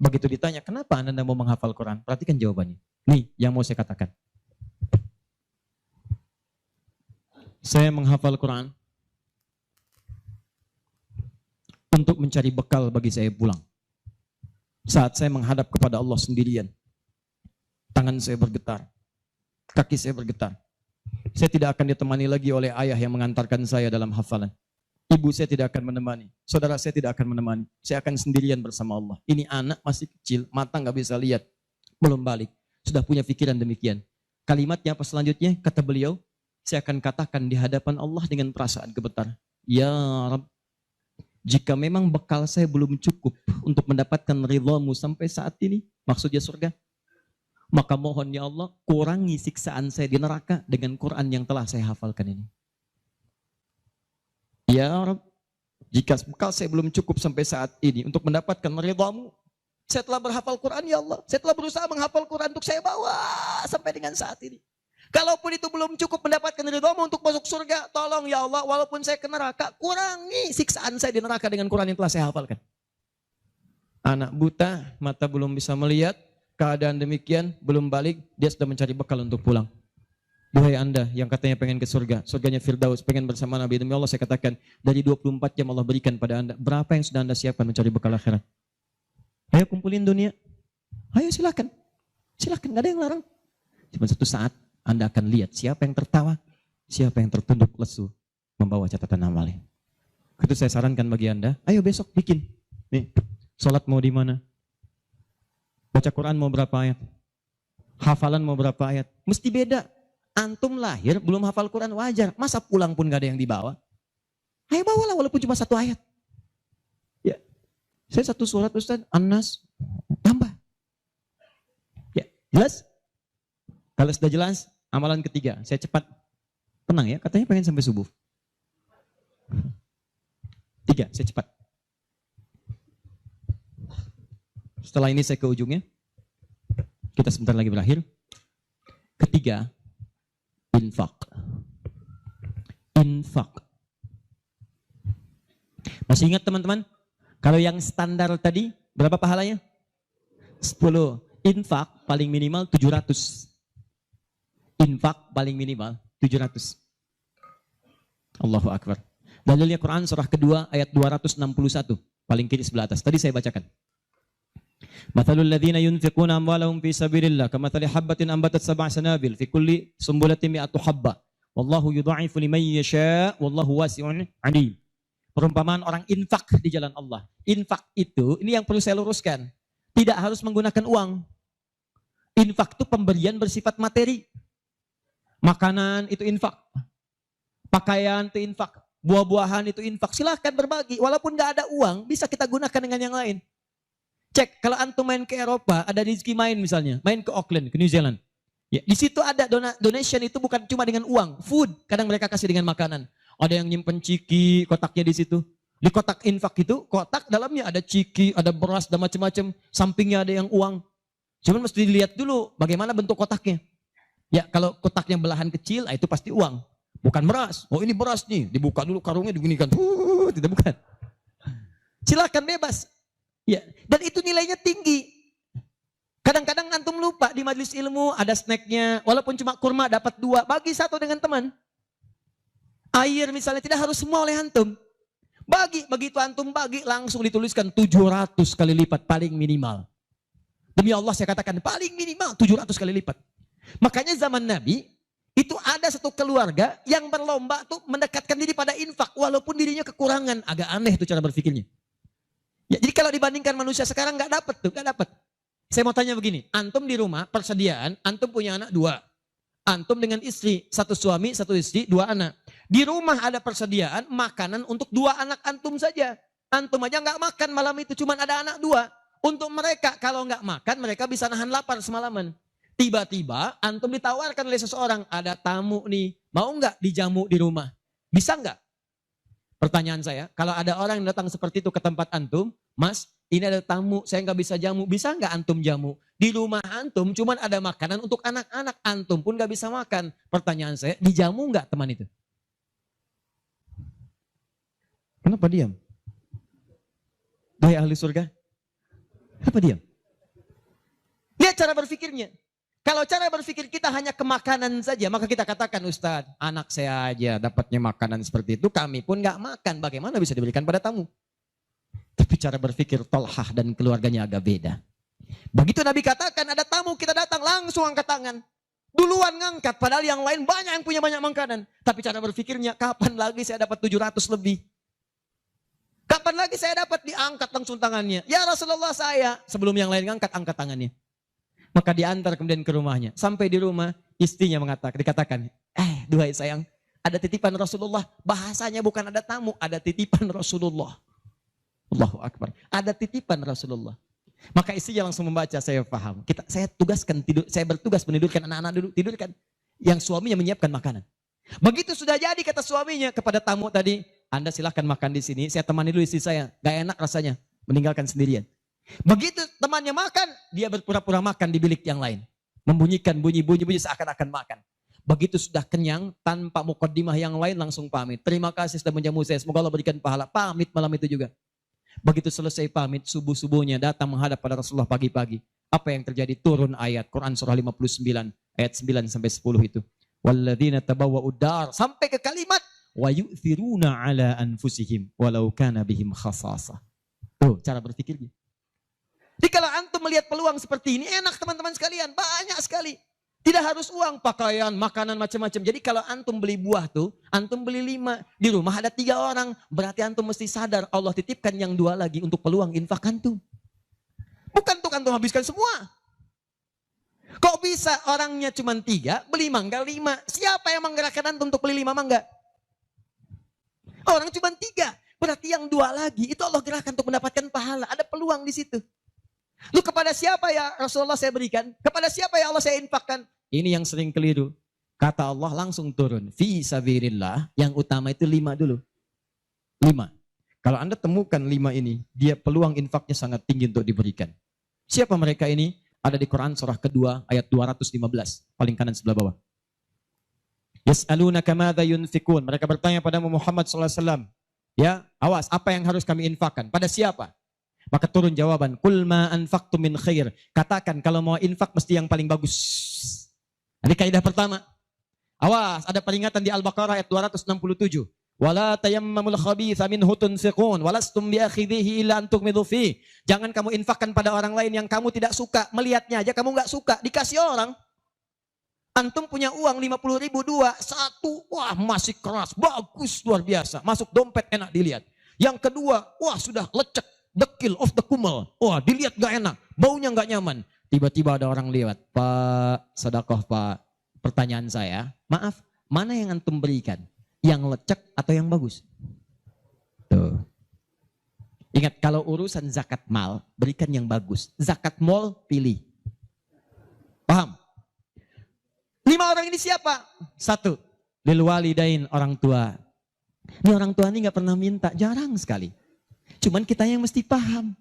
Begitu ditanya, kenapa Anda mau menghafal Quran? Perhatikan jawabannya. Nih yang mau saya katakan. Saya menghafal Quran untuk mencari bekal bagi saya pulang. Saat saya menghadap kepada Allah sendirian, tangan saya bergetar, kaki saya bergetar. Saya tidak akan ditemani lagi oleh ayah yang mengantarkan saya dalam hafalan. Ibu saya tidak akan menemani, saudara saya tidak akan menemani. Saya akan sendirian bersama Allah. Ini anak masih kecil, mata nggak bisa lihat, belum balik, sudah punya pikiran demikian. Kalimatnya apa selanjutnya? Kata beliau, saya akan katakan di hadapan Allah dengan perasaan gemetar. Ya Rabb, jika memang bekal saya belum cukup untuk mendapatkan ridhamu sampai saat ini, maksudnya surga, Maka mohon ya Allah, kurangi siksaan saya di neraka dengan Quran yang telah saya hafalkan ini. Ya Rabb, jika bekal saya belum cukup sampai saat ini untuk mendapatkan ridhamu, saya telah berhafal Quran ya Allah. Saya telah berusaha menghafal Quran untuk saya bawa sampai dengan saat ini. Kalaupun itu belum cukup mendapatkan ridhamu untuk masuk surga, tolong ya Allah, walaupun saya ke neraka, kurangi siksaan saya di neraka dengan Quran yang telah saya hafalkan. Anak buta, mata belum bisa melihat, keadaan demikian, belum balik, dia sudah mencari bekal untuk pulang. Duhai Anda yang katanya pengen ke surga, surganya Firdaus, pengen bersama Nabi, demi Allah saya katakan, dari 24 jam Allah berikan pada Anda, berapa yang sudah Anda siapkan mencari bekal akhirat? Ayo kumpulin dunia, ayo silakan, silakan, gak ada yang larang. Cuma satu saat Anda akan lihat siapa yang tertawa, siapa yang tertunduk lesu, membawa catatan amalnya. Itu saya sarankan bagi Anda, ayo besok bikin. Nih, sholat mau di mana? Baca Quran mau berapa ayat? Hafalan mau berapa ayat? Mesti beda. Antum lahir belum hafal Quran wajar. Masa pulang pun gak ada yang dibawa? Ayo bawalah walaupun cuma satu ayat. Ya, saya satu surat Ustaz, An-Nas, tambah. Ya, jelas? Kalau sudah jelas, amalan ketiga, saya cepat. Tenang ya, katanya pengen sampai subuh. 3, saya cepat. Setelah ini saya ke ujungnya. Kita sebentar lagi berakhir. Ketiga, infak. Infak. Masih ingat teman-teman? Kalau yang standar tadi, berapa pahalanya? 10. Infak paling minimal 700. Infak paling minimal 700. Allahu Akbar. Dalilnya Quran surah kedua ayat 261. Paling kiri sebelah atas. Tadi saya bacakan. Mathalul ladzina yunfiquna amwalahum fi sabilillah kamathali habbatin ambatat sab'a sanabil fi kulli sumbulatin mi'atu habba wallahu yudha'ifu liman yasha wallahu wasi'un 'alim. Perumpamaan orang infak di jalan Allah. Infak itu, ini yang perlu saya luruskan, tidak harus menggunakan uang. Infak itu pemberian bersifat materi. Makanan itu infak. Pakaian itu infak. Buah-buahan itu infak. Silahkan berbagi. Walaupun gak ada uang, bisa kita gunakan dengan yang lain. Cek, kalau antum main ke Eropa, ada rezeki main misalnya. Main ke Auckland, ke New Zealand. Ya, di situ ada donation itu bukan cuma dengan uang. Food, kadang mereka kasih dengan makanan. Ada yang nyimpen ciki, kotaknya di situ. Di kotak infak itu, kotak dalamnya ada ciki, ada beras, dan macam-macam. Sampingnya ada yang uang. Cuman mesti dilihat dulu bagaimana bentuk kotaknya. Ya, kalau kotaknya belahan kecil, itu pasti uang. Bukan beras. Oh ini beras nih, dibuka dulu karungnya diginikan. Tidak bukan. Silakan bebas. Ya, dan itu nilainya tinggi. Kadang-kadang antum lupa di majelis ilmu ada snacknya, walaupun cuma kurma dapat 2, bagi 1 dengan teman. Air misalnya tidak harus semua oleh antum. Bagi, begitu antum bagi langsung dituliskan 700 kali lipat paling minimal. Demi Allah saya katakan paling minimal 700 kali lipat. Makanya zaman Nabi itu ada satu keluarga yang berlomba tuh mendekatkan diri pada infak walaupun dirinya kekurangan. Agak aneh tuh cara berpikirnya. Ya, jadi kalau dibandingkan manusia sekarang nggak dapat tuh, nggak dapat. Saya mau tanya begini, antum di rumah persediaan, antum punya anak 2, antum dengan istri, 1 suami, 1 istri, 2 anak. Di rumah ada persediaan makanan untuk 2 anak antum saja. Antum aja nggak makan malam itu, cuma ada anak 2. Untuk mereka kalau nggak makan mereka bisa nahan lapar semalaman. Tiba-tiba antum ditawarkan oleh seseorang, ada tamu nih, mau nggak dijamu di rumah? Bisa nggak? Pertanyaan saya, kalau ada orang yang datang seperti itu ke tempat antum, Mas, ini ada tamu, saya nggak bisa jamu, bisa nggak antum jamu? Di rumah antum cuman ada makanan untuk anak-anak, antum pun nggak bisa makan. Pertanyaan saya, dijamu nggak teman itu? Kenapa diam? Duhai ahli surga, kenapa diam? Lihat cara berpikirnya. Kalau cara berpikir kita hanya ke makanan saja, maka kita katakan, Ustadz, anak saya aja dapatnya makanan seperti itu, kami pun nggak makan. Bagaimana bisa diberikan pada tamu? Tapi cara berpikir Tolhah dan keluarganya agak beda. Begitu Nabi katakan ada tamu, kita datang langsung angkat tangan. Duluan ngangkat, padahal yang lain banyak yang punya banyak makanan. Tapi cara berpikirnya, kapan lagi saya dapat 700 lebih? Kapan lagi saya dapat diangkat langsung tangannya? Ya Rasulullah saya, sebelum yang lain ngangkat, angkat tangannya. Maka diantar kemudian ke rumahnya. Sampai di rumah, istrinya dikatakan, duhai sayang, ada titipan Rasulullah. Bahasanya bukan ada tamu, ada titipan Rasulullah. Allahu Akbar. Ada titipan Rasulullah. Maka istrinya langsung membaca, saya paham. Saya tugaskan tidur, saya bertugas menidurkan anak-anak dulu, tidurkan. Yang suaminya menyiapkan makanan. Begitu sudah jadi kata suaminya kepada tamu tadi, Anda silahkan makan di sini, saya temani dulu istri saya. Gak enak rasanya, meninggalkan sendirian. Begitu temannya makan, dia berpura-pura makan di bilik yang lain. Membunyikan bunyi-bunyi seakan-akan makan. Begitu sudah kenyang, tanpa mukaddimah yang lain langsung pamit. Terima kasih sudah menjamu saya, semoga Allah berikan pahala. Pamit malam itu juga. Begitu selesai pamit, subuh-subuhnya datang menghadap pada Rasulullah pagi-pagi. Apa yang terjadi? Turun ayat Quran surah 59 ayat 9 sampai 10 itu. Walladzina tabawwa'ud dar sampai ke kalimat wa yu'thiruna ala anfusihim walau kana bihim khasasah. Tuh cara berpikirnya. Jadi kalau antum melihat peluang seperti ini enak teman-teman sekalian, banyak sekali. Tidak harus uang, pakaian, makanan macam-macam. Jadi kalau antum beli buah tuh, antum beli 5. Di rumah ada 3 orang. Berarti antum mesti sadar Allah titipkan yang 2 lagi untuk peluang infak antum. Bukan untuk antum habiskan semua. Kok bisa orangnya cuma 3, beli mangga 5. Siapa yang menggerakkan antum untuk beli 5 mangga? Orang cuma 3. Berarti yang 2 lagi itu Allah gerakkan untuk mendapatkan pahala. Ada peluang di situ. Lu kepada siapa ya Rasulullah saya berikan? Kepada siapa ya Allah saya infakkan? Ini yang sering keliru. Kata Allah langsung turun. Fi sabilillah. Yang utama itu 5 dulu. 5. Kalau Anda temukan 5 ini, dia peluang infaknya sangat tinggi untuk diberikan. Siapa mereka ini? Ada di Quran surah kedua ayat 215. Paling kanan sebelah bawah. Yas'alunaka madza yunfikun. Mereka bertanya pada Muhammad SAW. Ya, awas, apa yang harus kami infakkan? Pada siapa? Maka turun jawaban, kul ma anfaqtum min khair. Katakan kalau mau infak mesti yang paling bagus. Ini kaidah pertama. Awas, ada peringatan di Al-Baqarah ayat 267. Wala tayammamul khabitha minhu tunfiqun walastum biakhidhihi illa an tughmidu fi. Jangan kamu infakkan pada orang lain yang kamu tidak suka. Melihatnya aja kamu enggak suka, dikasih orang. Antum punya uang 50.000 2, 1, wah masih keras, bagus, luar biasa. Masuk dompet enak dilihat. Yang kedua, wah sudah lecek. Dekil of the kumel. Wah dilihat gak enak. Baunya gak nyaman. Tiba-tiba ada orang lewat. Pak, sedekah Pak. Pertanyaan saya. Maaf, mana yang antum berikan? Yang lecek atau yang bagus? Tuh. Ingat kalau urusan zakat mal, berikan yang bagus. Zakat mal, pilih. Paham? 5 orang ini siapa? 1. Lil walidain, orang tua. Ini orang tua ini gak pernah minta. Jarang sekali. Cuman kita yang mesti paham.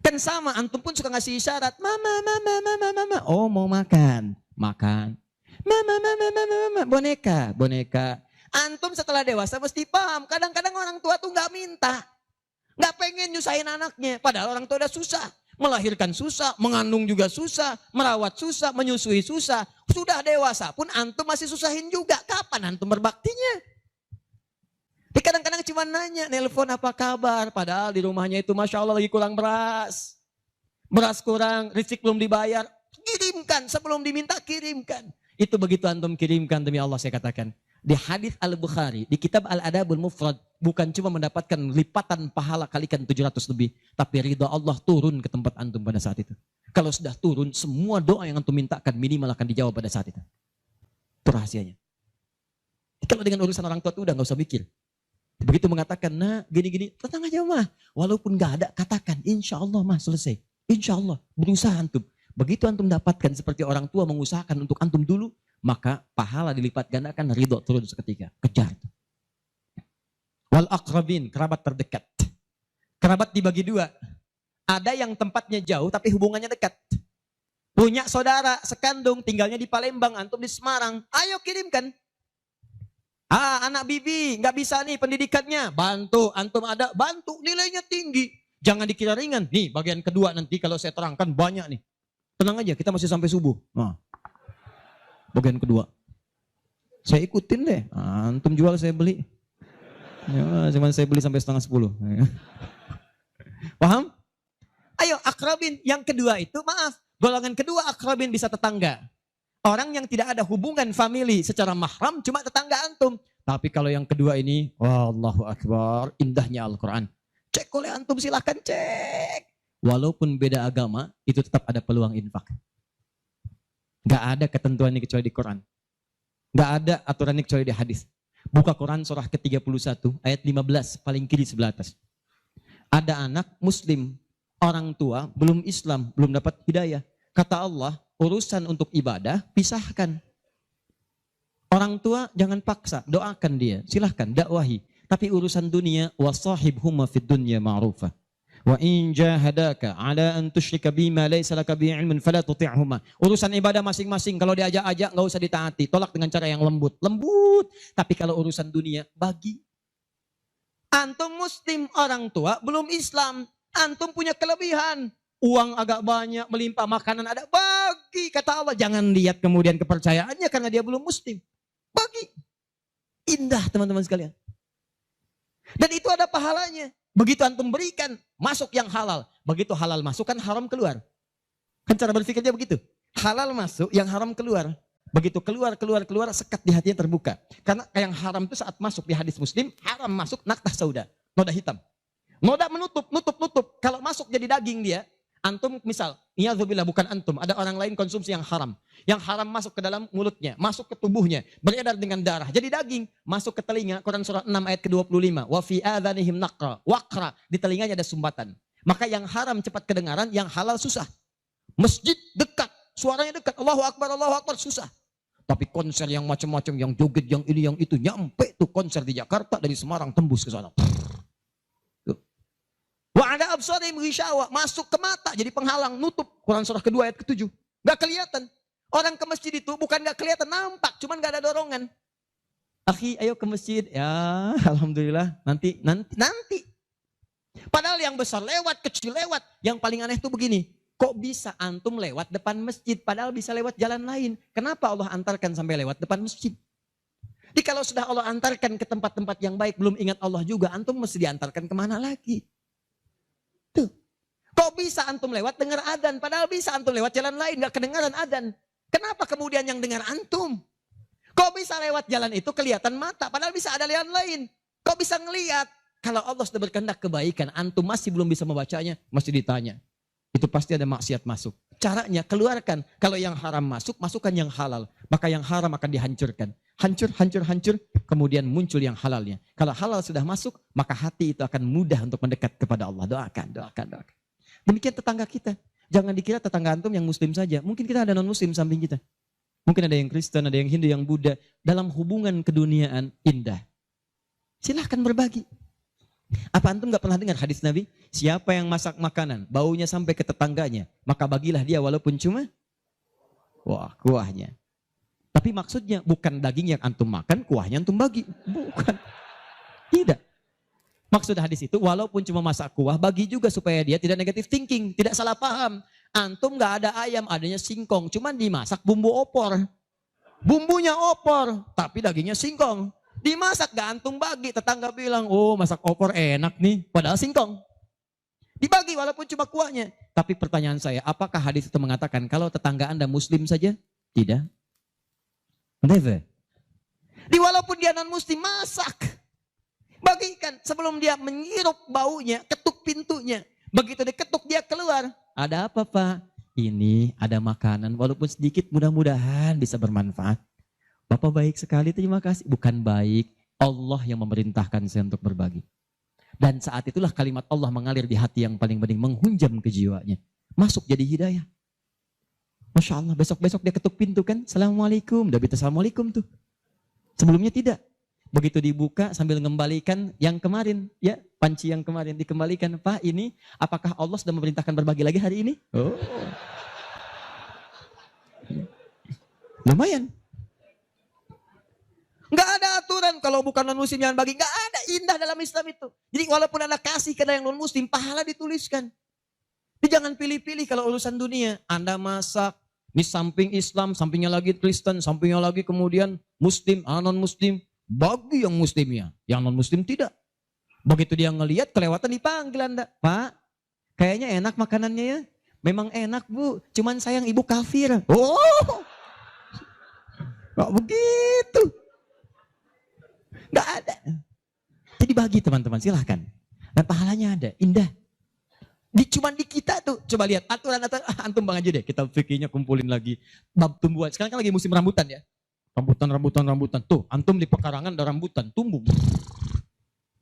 Kan sama, antum pun suka ngasih isyarat. Mama. Oh mau makan. Makan. Mama. Boneka. Antum setelah dewasa mesti paham. Kadang-kadang orang tua tuh gak minta. Gak pengen nyusahin anaknya. Padahal orang tua udah susah. Melahirkan susah, mengandung juga susah, merawat susah, menyusui susah. Sudah dewasa pun antum masih susahin juga. Kapan antum berbaktinya? Kadang-kadang cuma nanya, nelpon apa kabar. Padahal di rumahnya itu Masya Allah lagi kurang beras. Beras kurang, listrik belum dibayar. Kirimkan, sebelum diminta kirimkan. Itu begitu antum kirimkan demi Allah saya katakan. Di hadis Al-Bukhari, di kitab Al-Adabul Mufrad. Bukan cuma mendapatkan lipatan pahala kalikan 700 lebih. Tapi ridha Allah turun ke tempat antum pada saat itu. Kalau sudah turun, semua doa yang antum mintakan minimal akan dijawab pada saat itu. Itu rahasianya. Kalau dengan urusan orang tua itu udah gak usah mikir. Begitu mengatakan, nah gini-gini, tenang aja mah. Walaupun gak ada, katakan, insya Allah mah selesai. Insya Allah, berusaha antum. Begitu antum dapatkan seperti orang tua mengusahakan untuk antum dulu, maka pahala dilipat gandakan, ridho turun seketika. Kejar. Wal aqrabin, kerabat terdekat. Kerabat dibagi 2. Ada yang tempatnya jauh tapi hubungannya dekat. Punya saudara sekandung, tinggalnya di Palembang, antum di Semarang. Ayo kirimkan. Anak bibi nggak bisa nih pendidikannya, bantu, antum ada, bantu, nilainya tinggi, jangan dikira ringan. Nih bagian kedua nanti kalau saya terangkan banyak nih, tenang aja kita masih sampai subuh. Nah, bagian kedua, saya ikutin deh, antum jual saya beli, ya, cuman saya beli sampai 9:30. Paham? Ayo akrabin, yang kedua itu maaf, golongan kedua akrabin bisa tetangga. Orang yang tidak ada hubungan famili secara mahram cuma tetangga antum. Tapi kalau yang kedua ini, Allahu Akbar, indahnya Al-Quran. Cek oleh antum silahkan cek. Walaupun beda agama, itu tetap ada peluang infak. Gak ada ketentuan ini kecuali di Quran. Gak ada aturan ini kecuali di hadis. Buka Quran surah ke-31 ayat 15 paling kiri sebelah atas. Ada anak muslim. orang tua belum Islam, belum dapat hidayah. Kata Allah, urusan untuk ibadah pisahkan. Orang tua jangan paksa, doakan dia, silahkan dakwahi. Tapi urusan dunia, wasahibhuma fid dunya ma'rufah. Wa in jahadaka ala an tusyrika bima laysa laka bihi ilmun fala tuti'huma. Urusan ibadah masing-masing, kalau diajak-ajak enggak usah ditaati, tolak dengan cara yang lembut. Lembut. Tapi kalau urusan dunia, bagi. Antum muslim, orang tua belum Islam, antum punya kelebihan. Uang agak banyak, melimpah, makanan ada, bagi. Kata Allah, jangan lihat kemudian kepercayaannya karena dia belum muslim. Bagi. Indah teman-teman sekalian. Dan itu ada pahalanya. Begitu antum berikan, masuk yang halal. Begitu halal masuk, kan haram keluar. Kan cara berpikirnya begitu. Halal masuk, yang haram keluar. Begitu keluar, sekat di hatinya terbuka. Karena yang haram itu saat masuk di hadis Muslim, haram masuk naktah sauda, noda hitam. Noda menutup. Kalau masuk jadi daging dia, antum misal, niyadzubillah bukan antum, ada orang lain konsumsi yang haram. Yang haram masuk ke dalam mulutnya, masuk ke tubuhnya, beredar dengan darah. Jadi daging, masuk ke telinga, Quran surah 6 ayat ke-25. Wa fi adhanihim naqra, waqra, di telinganya ada sumbatan. Maka yang haram cepat kedengaran, yang halal susah. Masjid dekat, suaranya dekat, Allahu Akbar, susah. Tapi konser yang macam-macam, yang joget, yang ini, yang itu, nyampe tuh konser di Jakarta, dari Semarang tembus ke sana. Wa ada absarihim ghishawa, masuk ke mata jadi penghalang, nutup. Quran surah kedua ayat ke-7. Gak kelihatan. Orang ke masjid itu bukan gak kelihatan, nampak, cuman gak ada dorongan. Akhi, ayo ke masjid. Ya, alhamdulillah, nanti. Padahal yang besar lewat, kecil lewat. Yang paling aneh itu begini, kok bisa antum lewat depan masjid, padahal bisa lewat jalan lain. Kenapa Allah antarkan sampai lewat depan masjid? Jadi kalau sudah Allah antarkan ke tempat-tempat yang baik, belum ingat Allah juga, antum mesti diantarkan kemana lagi? Tuh. Kok bisa antum lewat dengar adzan, padahal bisa antum lewat jalan lain, gak kedengaran adzan. Kenapa kemudian yang dengar antum? Kok bisa lewat jalan itu kelihatan mata, padahal bisa ada jalan lain. Kok bisa ngelihat? Kalau Allah sudah berkehendak kebaikan, antum masih belum bisa membacanya, masih ditanya. Itu pasti ada maksiat masuk. Caranya keluarkan. Kalau yang haram masuk, masukkan yang halal. Maka yang haram akan dihancurkan. Hancur. Kemudian muncul yang halalnya. Kalau halal sudah masuk, maka hati itu akan mudah untuk mendekat kepada Allah. Doakan. Demikian tetangga kita. Jangan dikira tetangga antum yang muslim saja. Mungkin kita ada non-muslim samping kita. Mungkin ada yang Kristen, ada yang Hindu, yang Buddha. Dalam hubungan keduniaan indah. Silahkan berbagi. Apa antum gak pernah dengar hadis Nabi? Siapa yang masak makanan, baunya sampai ke tetangganya, maka bagilah dia walaupun cuma kuahnya. Tapi maksudnya bukan daging yang antum makan, kuahnya antum bagi. Bukan. Tidak. Maksud hadis itu walaupun cuma masak kuah, bagi juga supaya dia tidak negatif thinking, tidak salah paham. Antum gak ada ayam, adanya singkong, cuman dimasak bumbu opor. Bumbunya opor, tapi dagingnya singkong. Dimasak gak antum bagi, tetangga bilang, oh masak opor enak nih, padahal singkong. Dibagi walaupun cuma kuahnya. Tapi pertanyaan saya, apakah hadis itu mengatakan kalau tetangga Anda muslim saja? Tidak. Never. Walaupun dia non muslim, masak. Bagikan sebelum dia menghirup baunya, ketuk pintunya. Begitu diketuk dia keluar. Ada apa Pak? Ini ada makanan, walaupun sedikit mudah-mudahan bisa bermanfaat. Bapak baik sekali, terima kasih. Bukan baik, Allah yang memerintahkan saya untuk berbagi. Dan saat itulah kalimat Allah mengalir di hati yang paling bening, menghunjam ke jiwanya. Masuk jadi hidayah. Masya Allah, besok-besok dia ketuk pintu kan, Assalamualaikum, udah minta Assalamualaikum tuh. Sebelumnya tidak. Begitu dibuka sambil mengembalikan yang kemarin, ya panci yang kemarin dikembalikan. Pak ini, apakah Allah sudah memerintahkan berbagi lagi hari ini? Oh. Lumayan. Nggak ada aturan kalau bukan non-muslim jangan bagi. Nggak ada, indah dalam Islam itu. Jadi walaupun Anda kasih ke yang non-muslim, pahala dituliskan. Jadi jangan pilih-pilih kalau urusan dunia. Anda masak, ini samping Islam, sampingnya lagi Kristen, sampingnya lagi kemudian muslim, non-muslim. Bagi yang muslimnya, yang non-muslim tidak. Begitu dia ngelihat kelewatan dipanggil Anda. Pak, kayaknya enak makanannya ya. Memang enak Bu, cuman sayang ibu kafir. Oh, kok begitu? Nggak ada. Jadi bagi teman-teman, silahkan. Dan pahalanya ada, indah. Cuman di kita tuh, coba lihat aturan antum bang aja deh. Kita fikirnya kumpulin lagi. Bab tumbuhan, sekarang kan lagi musim rambutan ya. Rambutan. Tuh, antum di pekarangan ada rambutan, tumbuh.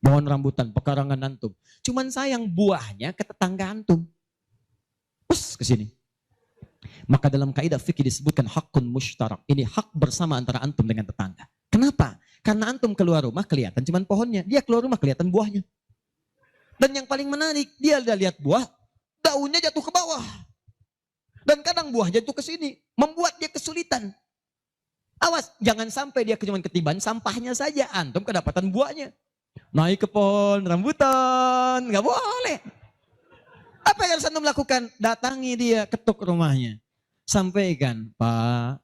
Pohon rambutan, pekarangan antum. Cuman sayang buahnya ke tetangga antum. Terus ke sini. Maka dalam kaidah fikih disebutkan hakun mushtarak. Ini hak bersama antara antum dengan tetangga. Kenapa? Karena antum keluar rumah kelihatan cuman pohonnya. Dia keluar rumah kelihatan buahnya. Dan yang paling menarik, dia udah lihat buah, daunnya jatuh ke bawah. Dan kadang buah jatuh ke sini, membuat dia kesulitan. Awas, jangan sampai dia cuma ketiban sampahnya saja. Antum kedapatan buahnya. Naik ke pohon rambutan, nggak boleh. Apa yang harus antum lakukan? Datangi dia, ketuk rumahnya. Sampaikan, Pak,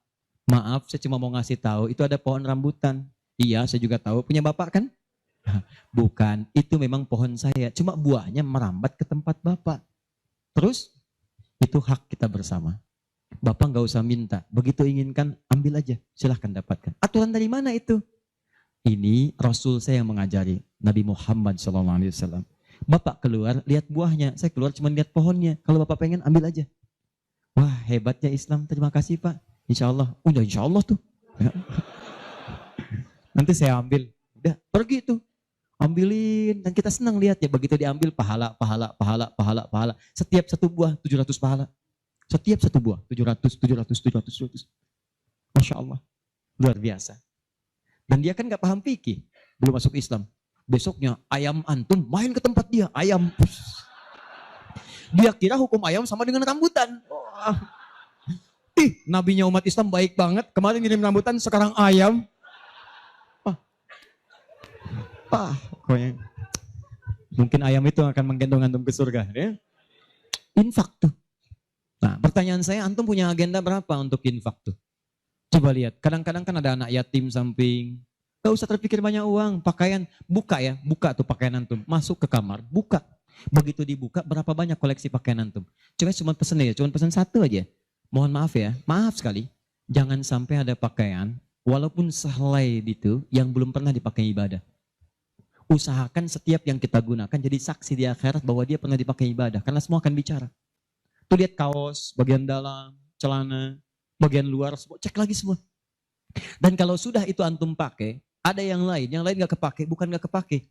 maaf saya cuma mau ngasih tahu, itu ada pohon rambutan. Iya, saya juga tahu. Punya bapak kan? Bukan, itu memang pohon saya. Cuma buahnya merambat ke tempat bapak. Terus, itu hak kita bersama. Bapak nggak usah minta. Begitu inginkan, ambil aja. Silahkan dapatkan. Aturan dari mana itu? Ini Rasul saya yang mengajari. Nabi Muhammad SAW. Bapak keluar, lihat buahnya. Saya keluar cuma lihat pohonnya. Kalau bapak pengen, ambil aja. Wah, hebatnya Islam. Terima kasih Pak. Insya Allah. Udah insya Allah tuh. Nanti saya ambil. Udah, pergi tuh. Ambilin. Dan kita senang lihat ya. Begitu diambil, pahala. Setiap satu buah, 700 pahala. Setiap satu buah, 700. Masya Allah. Luar biasa. Dan dia kan gak paham fikih. Belum masuk Islam. Besoknya ayam antum main ke tempat dia. Ayam. Dia kira hukum ayam sama dengan rambutan. Oh. Nabinya umat Islam baik banget. Kemarin ngirim rambutan, sekarang ayam. Pokoknya. Mungkin ayam itu akan menggendong antum ke surga. Ya? Infak tuh. Nah, pertanyaan saya, antum punya agenda berapa untuk infak tuh? Coba lihat. Kadang-kadang kan ada anak yatim samping. Gak usah terpikir banyak uang. Pakaian, buka ya. Buka tuh pakaian antum. Masuk ke kamar, buka. Begitu dibuka, berapa banyak koleksi pakaian antum? Coba cuma pesen ya, cuma pesen satu aja. Mohon maaf ya, maaf sekali. Jangan sampai ada pakaian, walaupun sehelai itu, yang belum pernah dipakai ibadah. Usahakan setiap yang kita gunakan jadi saksi di akhirat bahwa dia pernah dipakai ibadah. Karena semua akan bicara. Tuh lihat kaos, bagian dalam, celana, bagian luar, cek lagi semua. Dan kalau sudah itu antum pakai, ada yang lain gak kepake, bukan gak kepake.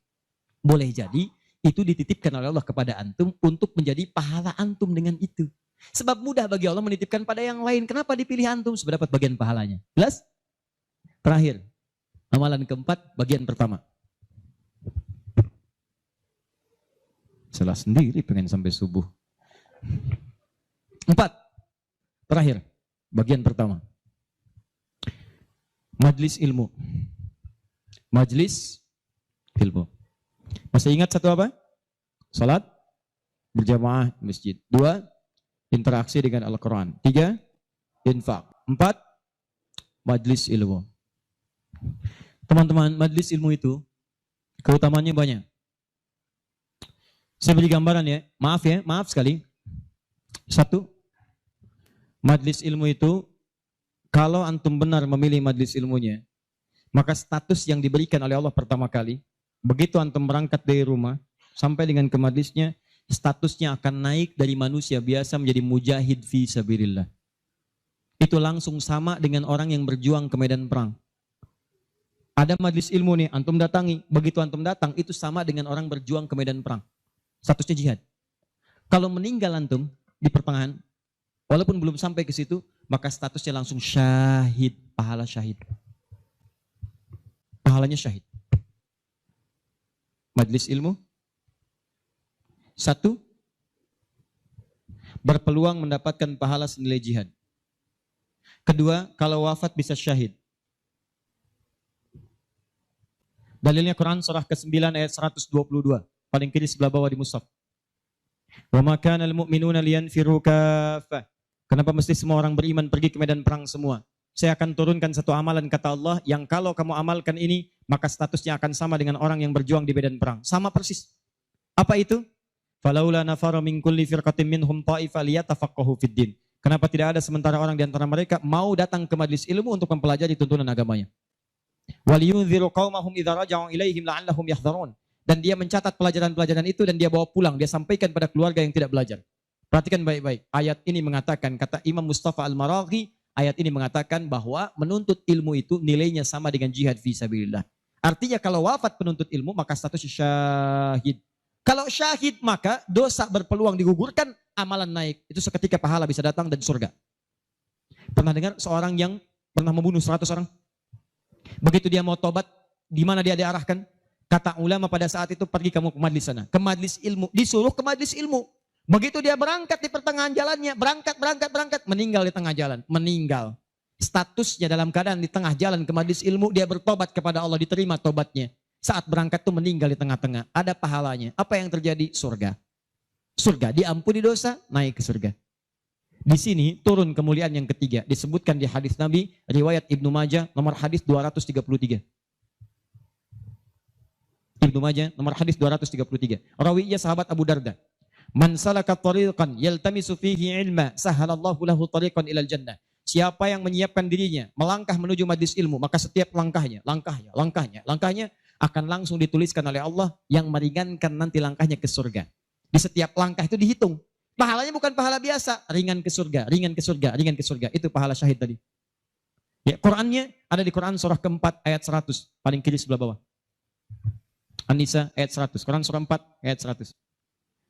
Boleh jadi itu dititipkan oleh Allah kepada antum untuk menjadi pahala antum dengan itu. Sebab mudah bagi Allah menitipkan pada yang lain. Kenapa dipilih antum? Supaya dapat bagian pahalanya. Jelas? Terakhir, amalan keempat, bagian pertama. Salah sendiri pengen sampai subuh. 4. Terakhir, bagian pertama. Majlis ilmu. Majlis ilmu. Masih ingat satu apa? Salat berjamaah di masjid. 2, interaksi dengan Al-Quran. 3, infak. 4, majlis ilmu. Teman-teman, majlis ilmu itu keutamaannya banyak. Saya beri gambaran ya, maaf sekali. 1, majlis ilmu itu, kalau antum benar memilih majlis ilmunya, maka status yang diberikan oleh Allah pertama kali, begitu antum berangkat dari rumah, sampai dengan ke majlisnya, statusnya akan naik dari manusia biasa menjadi mujahid fi sabilillah. Itu langsung sama dengan orang yang berjuang ke medan perang. Ada majlis ilmu nih, antum datangi, begitu antum datang, itu sama dengan orang berjuang ke medan perang. Statusnya jihad. Kalau meninggal antum di pertengahan, walaupun belum sampai ke situ, maka statusnya langsung syahid, pahala syahid. Pahalanya syahid. Majlis ilmu. 1, berpeluang mendapatkan pahala senilai jihad. 2, kalau wafat bisa syahid. Dalilnya Quran surah ke-9 ayat 122. Paling kiri sebelah bawah di mushaf. Wa ma kana al-mu'minuna liyanfiru kaffah. Kenapa mesti semua orang beriman pergi ke medan perang semua? Saya akan turunkan satu amalan kata Allah yang kalau kamu amalkan ini, maka statusnya akan sama dengan orang yang berjuang di medan perang. Sama persis. Apa itu? Falaula nafara min kulli firqatin minhum ta'ifa liyatafaqahu fid din. Kenapa tidak ada sementara orang di antara mereka mau datang ke majlis ilmu untuk mempelajari tuntunan agamanya? Waliyunziru qaumahum idza raja'u ilaihim la'allahum yahdharun. Dan dia mencatat pelajaran-pelajaran itu dan dia bawa pulang, dia sampaikan pada keluarga yang tidak belajar. Perhatikan baik-baik. Ayat ini mengatakan, kata Imam Mustafa Al-Maraghi, ayat ini mengatakan bahwa menuntut ilmu itu nilainya sama dengan jihad fisabilillah. Artinya kalau wafat penuntut ilmu maka status syahid. Kalau syahid maka dosa berpeluang digugurkan amalan naik. Itu seketika pahala bisa datang dan surga. Pernah dengar seorang yang pernah membunuh 100 orang? Begitu dia mau tobat, di mana dia diarahkan? Kata ulama pada saat itu, pergi kamu ke majlis sana. Ke majlis ilmu. Disuruh ke majlis ilmu. Begitu dia berangkat di pertengahan jalannya, berangkat, meninggal di tengah jalan. Meninggal. Statusnya dalam keadaan di tengah jalan ke majlis ilmu, dia bertobat kepada Allah, diterima tobatnya. Saat berangkat tuh meninggal di tengah-tengah. Ada pahalanya. Apa yang terjadi? Surga. Surga, diampuni dosa, naik ke surga. Di sini turun kemuliaan yang ketiga. Disebutkan di hadis Nabi, riwayat Ibnu Majah, nomor hadis 233. Ibnu Majah, nomor hadis 233. Rawinya sahabat Abu Darda. Man salaka tariqan yaltamisu fihi ilma, sahalallahu lahu tariqan ilal jannah. Siapa yang menyiapkan dirinya, melangkah menuju majlis ilmu, maka setiap langkahnya akan langsung dituliskan oleh Allah yang meringankan nanti langkahnya ke surga. Di setiap langkah itu dihitung. Pahalanya bukan pahala biasa, ringan ke surga, ringan ke surga, ringan ke surga. Itu pahala syahid tadi. Ya, Qurannya ada di Quran surah keempat ayat 100, paling kiri sebelah bawah. An-Nisa ayat 100, Quran surah 4 ayat 100.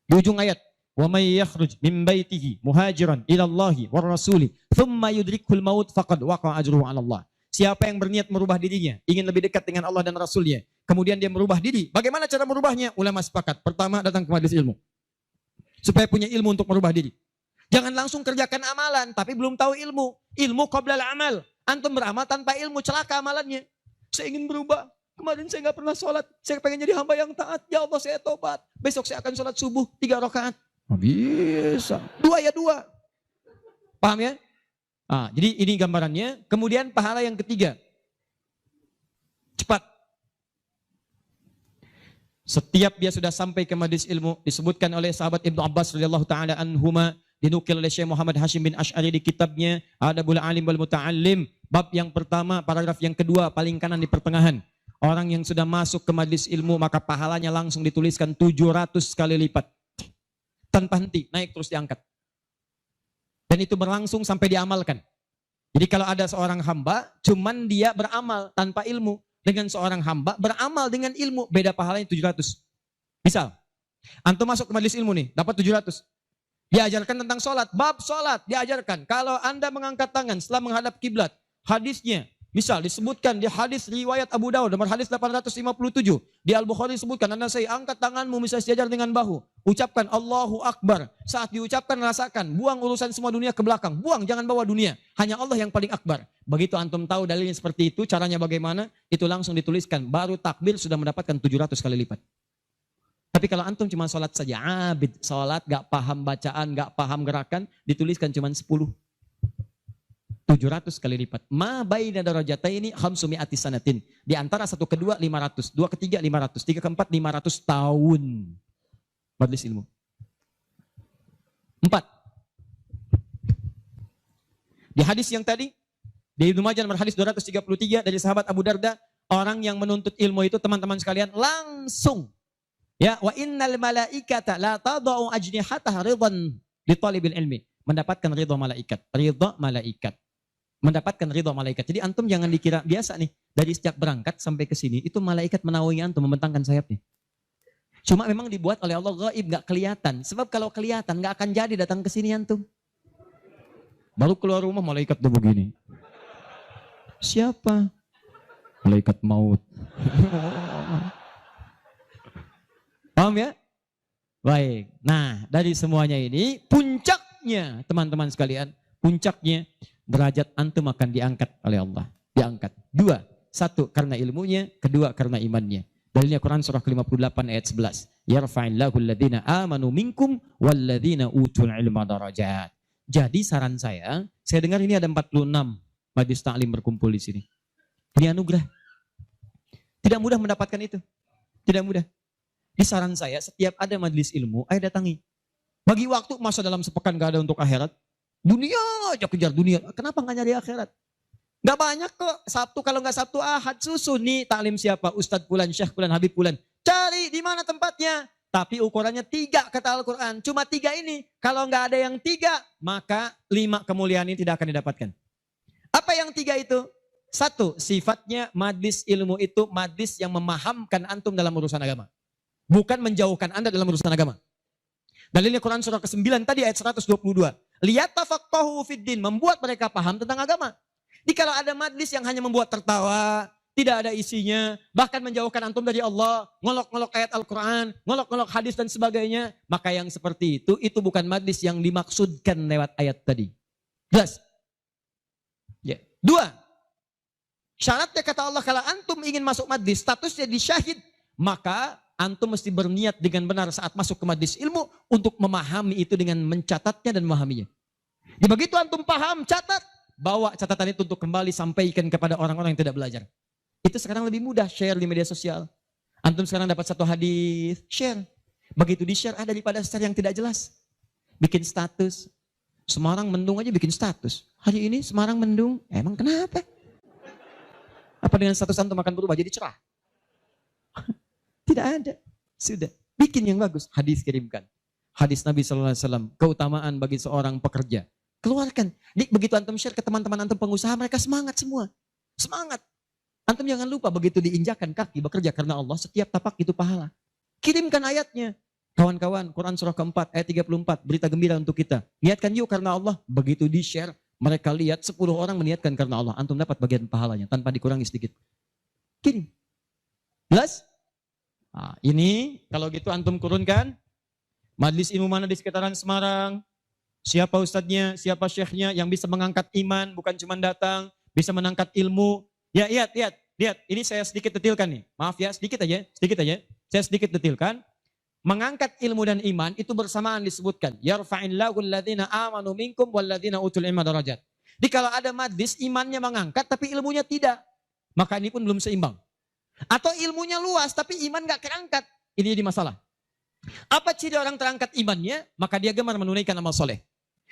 Di ujung ayat, wa may yakhruj min baitihi muhajiran ila Allahi war rasuli thumma yudrikul maut faqad waqa'a ajruhu 'ala Allah. Siapa yang berniat merubah dirinya, ingin lebih dekat dengan Allah dan Rasulnya, kemudian dia merubah diri. Bagaimana cara merubahnya? Ulama sepakat. Pertama, datang ke majelis ilmu. Supaya punya ilmu untuk merubah diri. Jangan langsung kerjakan amalan, tapi belum tahu ilmu. Ilmu qoblal amal. Antum beramal tanpa ilmu, celaka amalannya. Saya ingin berubah. Kemarin saya nggak pernah sholat. Saya pengen jadi hamba yang taat. Ya Allah, saya tobat. Besok saya akan sholat subuh 3 rakaat. Bisa. 2 ya 2. Paham ya? Jadi ini gambarannya. Kemudian pahala yang ketiga. Cepat. Setiap dia sudah sampai ke majlis ilmu, disebutkan oleh sahabat Ibnu Abbas radhiyallahu taala anhuma, dinukil oleh Syekh Muhammad Hashim bin Asy'ari di kitabnya Adabul Alim wal Muta'allim, bab yang pertama, paragraf yang kedua, paling kanan di pertengahan. Orang yang sudah masuk ke majlis ilmu, maka pahalanya langsung dituliskan 700 kali lipat. Tanpa henti, naik terus diangkat. Dan itu berlangsung sampai diamalkan. Jadi kalau ada seorang hamba, cuman dia beramal tanpa ilmu. Dengan seorang hamba beramal dengan ilmu, beda pahalanya 700. Misal, antum masuk ke majelis ilmu nih, dapat 700. Diajarkan tentang sholat, bab sholat diajarkan. Kalau anda mengangkat tangan setelah menghadap kiblat, hadisnya, misal disebutkan di hadis riwayat Abu Dawud, nomor hadis 857. Di Al-Bukhari disebutkan, anda saya angkat tanganmu, misal sejajar dengan bahu. Ucapkan Allahu Akbar. Saat diucapkan rasakan, buang urusan semua dunia ke belakang. Buang, jangan bawa dunia. Hanya Allah yang paling akbar. Begitu antum tahu dalilnya seperti itu, caranya bagaimana, itu langsung dituliskan. Baru takbir sudah mendapatkan 700 kali lipat. Tapi kalau antum cuma sholat saja, abid, sholat, gak paham bacaan, gak paham gerakan, dituliskan cuma 10. 700 kali lipat. Ma baina darajataini khamsumi'ati sanatin. Di antara satu kedua 500, dua ketiga 500, tiga keempat 500 tahun. Majlis ilmu. 4. Di hadis yang tadi, di Ibnu Majah nomor hadis 233 dari sahabat Abu Darda, orang yang menuntut ilmu itu teman-teman sekalian langsung, ya, wa innal malaikata la tadau ajnihataha ridwan li talibil ilmi, mendapatkan ridha malaikat, mendapatkan ridha malaikat. Jadi antum jangan dikira biasa nih, dari sejak berangkat sampai ke sini itu malaikat menaungi antum, membentangkan sayapnya. Cuma memang dibuat oleh Allah gaib, gak kelihatan. Sebab kalau kelihatan gak akan jadi datang ke sini antum. Baru keluar rumah malaikat tuh begini. Siapa? Malaikat maut. Paham ya? Baik. Nah, dari semuanya ini puncaknya teman-teman sekalian, puncaknya derajat antum akan diangkat oleh Allah. Diangkat. 2. 1 karena ilmunya, kedua karena imannya. Dalilnya Quran surah ke-58 ayat 11. Yarfa'illahu alladhina amanu minkum walladhina utul ilma darajat. Jadi saran saya dengar ini ada 46 majlis ta'lim berkumpul di sini. Ini anugerah. Tidak mudah mendapatkan itu. Tidak mudah. Di saran saya, setiap ada majlis ilmu, ayo datangi. Bagi waktu masa dalam sepekan gak ada untuk akhirat. Dunia aja kejar dunia. Kenapa gak nyari akhirat? Gak banyak kok. Sabtu kalau gak Sabtu Ahad susun nih taklim siapa? Ustadz Fulan, Syekh Fulan, Habib Fulan. Cari di mana tempatnya. Tapi ukurannya 3 kata Al-Quran. Cuma 3 ini. Kalau gak ada yang 3, maka 5 kemuliaan ini tidak akan didapatkan. Apa yang 3 itu? 1, sifatnya majlis ilmu itu majlis yang memahamkan antum dalam urusan agama. Bukan menjauhkan anda dalam urusan agama. Dalilnya Quran surah ke-9 tadi ayat 122. Liyatafaqahu fiddin, membuat mereka paham tentang agama. Jadi kalau ada majlis yang hanya membuat tertawa, tidak ada isinya, bahkan menjauhkan antum dari Allah, ngolok-ngolok ayat Al-Quran, ngolok-ngolok hadis dan sebagainya, maka yang seperti itu bukan majlis yang dimaksudkan lewat ayat tadi. Jelas? Ya. 2. Syaratnya kata Allah, kalau antum ingin masuk majlis, statusnya di syahid, maka antum mesti berniat dengan benar saat masuk ke majlis ilmu untuk memahami itu dengan mencatatnya dan memahaminya. Jadi begitu antum paham, catat, bawa catatan itu untuk kembali sampaikan kepada orang-orang yang tidak belajar. Itu sekarang lebih mudah, share di media sosial. Antum sekarang dapat satu hadis, share. Begitu di-share ada daripada share yang tidak jelas. Bikin status. Semarang mendung aja bikin status. Hari ini Semarang mendung, emang kenapa? Apa dengan status antum akan berubah jadi cerah? Tidak ada. Sudah. Bikin yang bagus. Hadis kirimkan. Hadis Nabi SAW. Keutamaan bagi seorang pekerja. Keluarkan. Begitu antum share ke teman-teman antum pengusaha, mereka semangat semua. Semangat. Antum jangan lupa begitu diinjakan kaki bekerja karena Allah, setiap tapak itu pahala. Kirimkan ayatnya. Kawan-kawan, Quran surah keempat, ayat 34. Berita gembira untuk kita. Niatkan yuk karena Allah. Begitu di-share, mereka lihat 10 orang meniatkan karena Allah. Antum dapat bagian pahalanya tanpa dikurangi sedikit. Kirim. Jelas? Nah, ini kalau gitu antum kurunkan. Majlis ilmu mana di sekitaran Semarang? Siapa ustadznya, siapa syekhnya yang bisa mengangkat iman, bukan cuma datang, bisa menangkat ilmu. Ya, lihat. Ini saya sedikit detilkan nih. Maaf ya, sedikit aja. Saya sedikit detilkan. Mengangkat ilmu dan iman itu bersamaan disebutkan. Yarfa'illahu alladhina amanu minkum walladhina utul ilma darajat. Jadi kalau ada majlis imannya mengangkat tapi ilmunya tidak, maka ini pun belum seimbang. Atau ilmunya luas tapi iman gak terangkat. Ini jadi masalah. Apa ciri orang terangkat imannya? Maka dia gemar menunaikan amal soleh.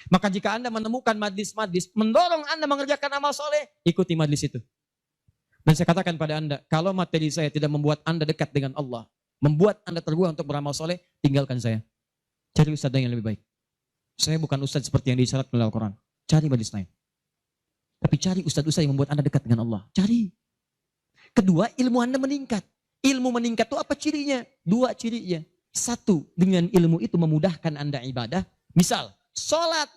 Maka jika Anda menemukan majlis-majlis mendorong Anda mengerjakan amal soleh, ikuti majlis itu. Dan saya katakan pada Anda, kalau materi saya tidak membuat Anda dekat dengan Allah, membuat Anda terbuah untuk beramal soleh, tinggalkan saya. Cari ustadz yang lebih baik. Saya bukan ustadz seperti yang disyarat oleh Al-Quran. Cari majlis lain. Tapi cari ustadz-ustadz yang membuat Anda dekat dengan Allah. Cari. Kedua, ilmu Anda meningkat. Ilmu meningkat itu apa cirinya? 2 cirinya. 1, dengan ilmu itu memudahkan Anda ibadah. Misal, sholat.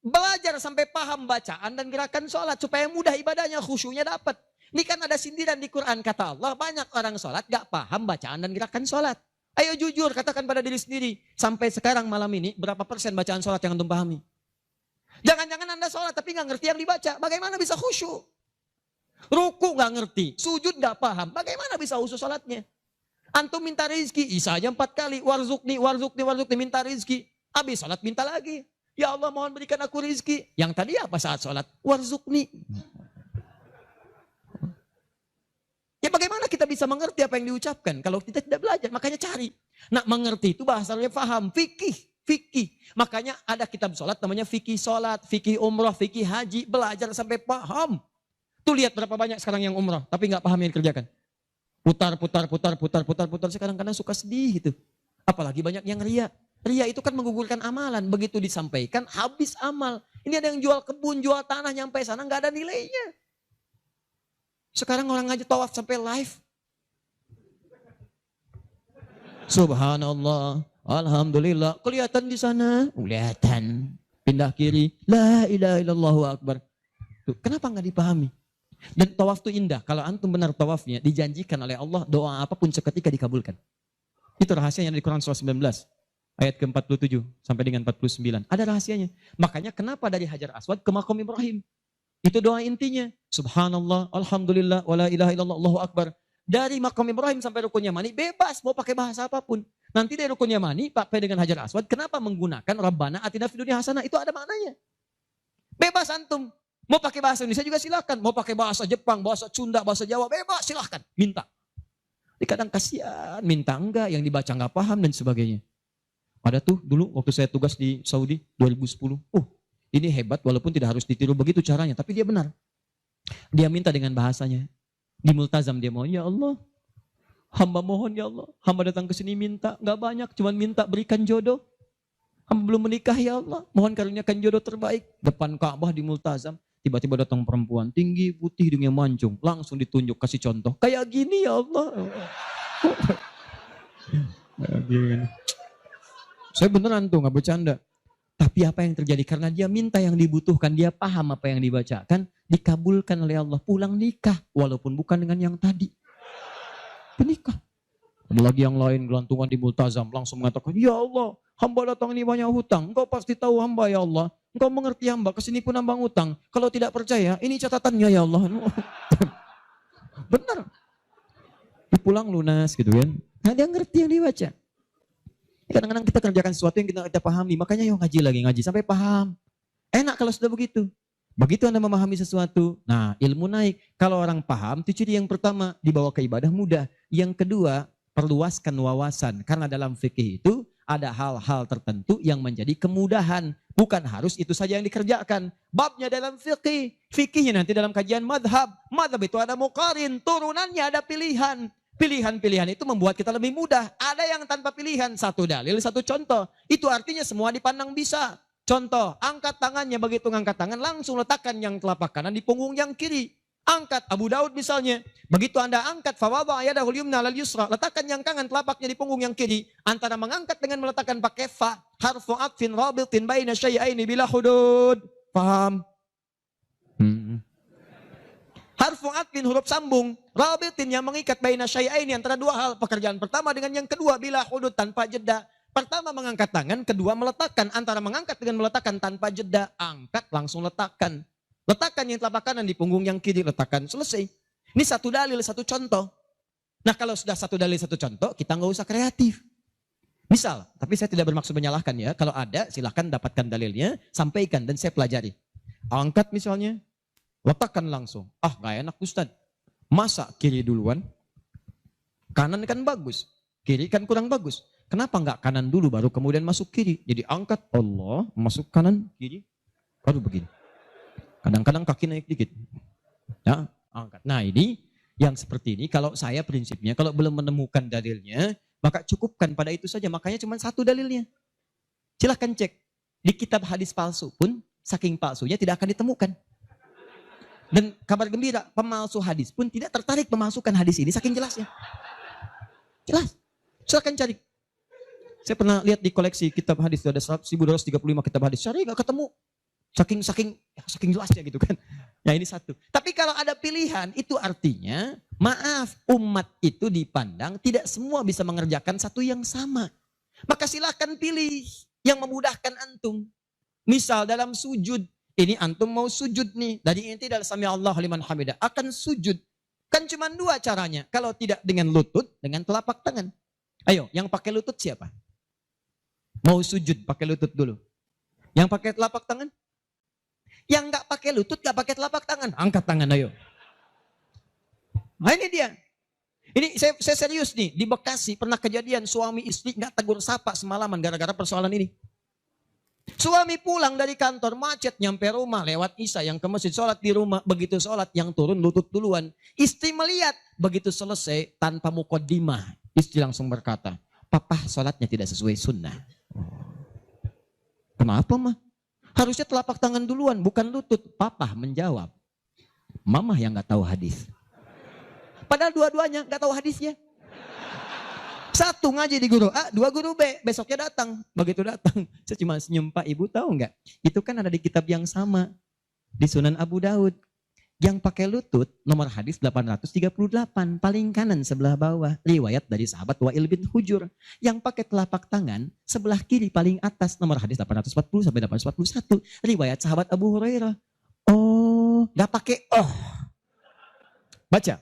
Belajar sampai paham bacaan dan gerakan sholat. Supaya mudah ibadahnya, khusyuknya dapat. Ini kan ada sindiran di Quran, kata Allah, banyak orang sholat gak paham bacaan dan gerakan sholat. Ayo jujur, katakan pada diri sendiri. Sampai sekarang malam ini, berapa persen bacaan sholat yang antum pahami? Jangan-jangan Anda sholat tapi gak ngerti yang dibaca. Bagaimana bisa khusyuk? Ruku gak ngerti, sujud gak paham. Bagaimana bisa khusyuk sholatnya? Antum minta rezeki, isa aja 4 kali. Warzukni, minta rezeki. Habis sholat minta lagi. Ya Allah mohon berikan aku rezeki. Yang tadi apa saat sholat? Warzukni. Ya bagaimana kita bisa mengerti apa yang diucapkan kalau kita tidak belajar? Makanya cari. Nah mengerti itu bahasanya paham. Fikih. Makanya ada kitab sholat namanya fikih sholat, fikih umrah, fikih haji. Belajar sampai paham. Tuh lihat berapa banyak sekarang yang umrah tapi nggak paham yang dikerjakan. Putar. Sekarang kadang suka sedih gitu. Apalagi banyak yang ria. Ria itu kan menggugurkan amalan. Begitu disampaikan habis amal. Ini ada yang jual kebun, jual tanah nyampe sana nggak ada nilainya. Sekarang orang aja tawaf sampai live. Subhanallah, alhamdulillah. Kelihatan di sana, kelihatan. Pindah kiri, la ilaha illallah akbar. Tuh, kenapa nggak dipahami? Dan tawaf itu indah. Kalau antum benar tawafnya, dijanjikan oleh Allah doa apapun seketika dikabulkan. Itu rahasianya di Quran surah 19 ayat ke-47 sampai dengan 49. Ada rahasianya. Makanya kenapa dari Hajar Aswad ke Maqam Ibrahim? Itu doa intinya. Subhanallah, alhamdulillah, wala ilaha illallah, Allahu akbar. Dari Maqam Ibrahim sampai Rukun Yamani bebas mau pakai bahasa apapun. Nanti dari Rukun Yamani pakai dengan Hajar Aswad, kenapa menggunakan Rabbana atina fid dunya hasanah? Itu ada maknanya. Bebas antum. Mau pakai bahasa Indonesia juga silakan. Mau pakai bahasa Jepang, bahasa Sunda, bahasa Jawa, bebas silakan. Minta. Tapi kadang kasihan, minta enggak, yang dibaca enggak paham dan sebagainya. Ada tuh dulu waktu saya tugas di Saudi 2010. Ini hebat walaupun tidak harus ditiru begitu caranya. Tapi dia benar. Dia minta dengan bahasanya. Di multazam dia mau, ya Allah. Hamba mohon ya Allah. Hamba datang ke sini minta. Gak banyak, cuma minta berikan jodoh. Hamba belum menikah ya Allah. Mohon karuniakan jodoh terbaik. Depan Ka'bah di multazam. Tiba-tiba datang perempuan. Tinggi, putih, hidungnya mancung. Langsung ditunjuk, kasih contoh. Kayak gini ya Allah. Kayak gini. Saya beneran tuh, nggak bercanda. Tapi apa yang terjadi? Karena dia minta yang dibutuhkan, dia paham apa yang dibacakan, dikabulkan oleh Allah. Pulang nikah, walaupun bukan dengan yang tadi. Menikah. Ada lagi yang lain gelantungan di multazam, langsung mengatakan, ya Allah, hamba datang ini banyak hutang. Engkau pasti tahu hamba ya Allah. Engkau mengerti hamba, kesini pun nambang hutang. Kalau tidak percaya, ini catatannya ya Allah. Benar. Pulang lunas gitu kan. Nah, dia ngerti yang dibaca. Kadang-kadang kita kerjakan sesuatu yang kita pahami, makanya yuk ngaji sampai paham. Enak kalau sudah begitu. Begitu Anda memahami sesuatu, nah ilmu naik. Kalau orang paham, itu ciri yang pertama, dibawa ke ibadah mudah. Yang kedua, perluaskan wawasan. Karena dalam fikih itu ada hal-hal tertentu yang menjadi kemudahan. Bukan harus itu saja yang dikerjakan. Babnya dalam fikih. Fikihnya nanti dalam kajian madhab. Madhab itu ada muqarin, turunannya ada pilihan. Pilihan-pilihan itu membuat kita lebih mudah. Ada yang tanpa pilihan, satu dalil, satu contoh. Itu artinya semua dipandang bisa. Contoh, angkat tangannya, begitu ngangkat tangan langsung letakkan yang telapak kanan di punggung yang kiri. Angkat Abu Daud misalnya. Begitu Anda angkat, fawadha yadahul yumna lal yusra, letakkan yang kanan telapaknya di punggung yang kiri. Antara mengangkat dengan meletakkan pakai fa, harfu atfin rabitin baina syai'aini bila hudud. Paham? Harfu atfin huruf sambung, rabitin yang mengikat baina syai'aini antara dua hal. Pekerjaan pertama dengan yang kedua bila hudud tanpa jeda. Pertama mengangkat tangan, kedua meletakkan. Antara mengangkat dengan meletakkan tanpa jeda, angkat langsung letakkan. Letakkan yang telapak kanan di punggung yang kiri, letakkan, selesai. Ini satu dalil, satu contoh. Nah kalau sudah satu dalil, satu contoh, kita nggak usah kreatif. Misal, tapi saya tidak bermaksud menyalahkan ya. Kalau ada, silahkan dapatkan dalilnya, sampaikan dan saya pelajari. Angkat misalnya, letakkan langsung. Ah gak enak Ustaz. Masa kiri duluan? Kanan kan bagus. Kiri kan kurang bagus. Kenapa nggak kanan dulu baru kemudian masuk kiri? Jadi angkat Allah, masuk kanan, kiri, baru begini. Kadang-kadang kaki naik dikit. Ya, angkat. Nah ini yang seperti ini kalau saya prinsipnya kalau belum menemukan dalilnya maka cukupkan pada itu saja. Makanya cuma satu dalilnya. Silahkan cek. Di kitab hadis palsu pun saking palsunya tidak akan ditemukan. Dan kabar gembira, pemalsu hadis pun tidak tertarik memasukkan hadis ini saking jelasnya. Jelas. Silahkan cari. Saya pernah lihat di koleksi kitab hadis itu ada 1235 kitab hadis. Cari nggak ketemu. Saking jelasnya gitu kan. Ya ini satu. Tapi kalau ada pilihan itu artinya maaf umat itu dipandang tidak semua bisa mengerjakan satu yang sama. Maka silahkan pilih yang memudahkan antum. Misal dalam sujud. Ini antum mau sujud nih. Dari inti dalam sami Allah liman hamidah. Akan sujud. Kan cuma dua caranya. Kalau tidak dengan lutut, dengan telapak tangan. Ayo yang pakai lutut siapa? Mau sujud pakai lutut dulu. Yang pakai telapak tangan? Yang nggak pakai lutut, nggak pakai telapak tangan. Angkat tangan ayo. Nah ini dia. Ini saya serius nih. Di Bekasi pernah kejadian suami istri nggak tegur sapa semalaman gara-gara persoalan ini. Suami pulang dari kantor macet nyampe rumah lewat isya yang ke masjid sholat di rumah. Begitu sholat yang turun lutut duluan. Istri melihat begitu selesai tanpa muqaddimah. Istri langsung berkata, papa sholatnya tidak sesuai sunnah. Kenapa mah? Harusnya telapak tangan duluan, bukan lutut. Papa menjawab, mama yang nggak tahu hadis. Padahal dua-duanya nggak tahu hadisnya. Satu ngaji di guru A, dua guru B. Besoknya datang. Begitu datang, saya cuma senyum, Pak Ibu tahu nggak? Itu kan ada di kitab yang sama. Di Sunan Abu Daud. Yang pakai lutut, nomor hadis 838, paling kanan sebelah bawah. Riwayat dari sahabat Wa'il bin Hujur. Yang pakai telapak tangan, sebelah kiri paling atas, nomor hadis 840 sampai 841. Riwayat sahabat Abu Hurairah. Oh, gak pakai oh. Baca.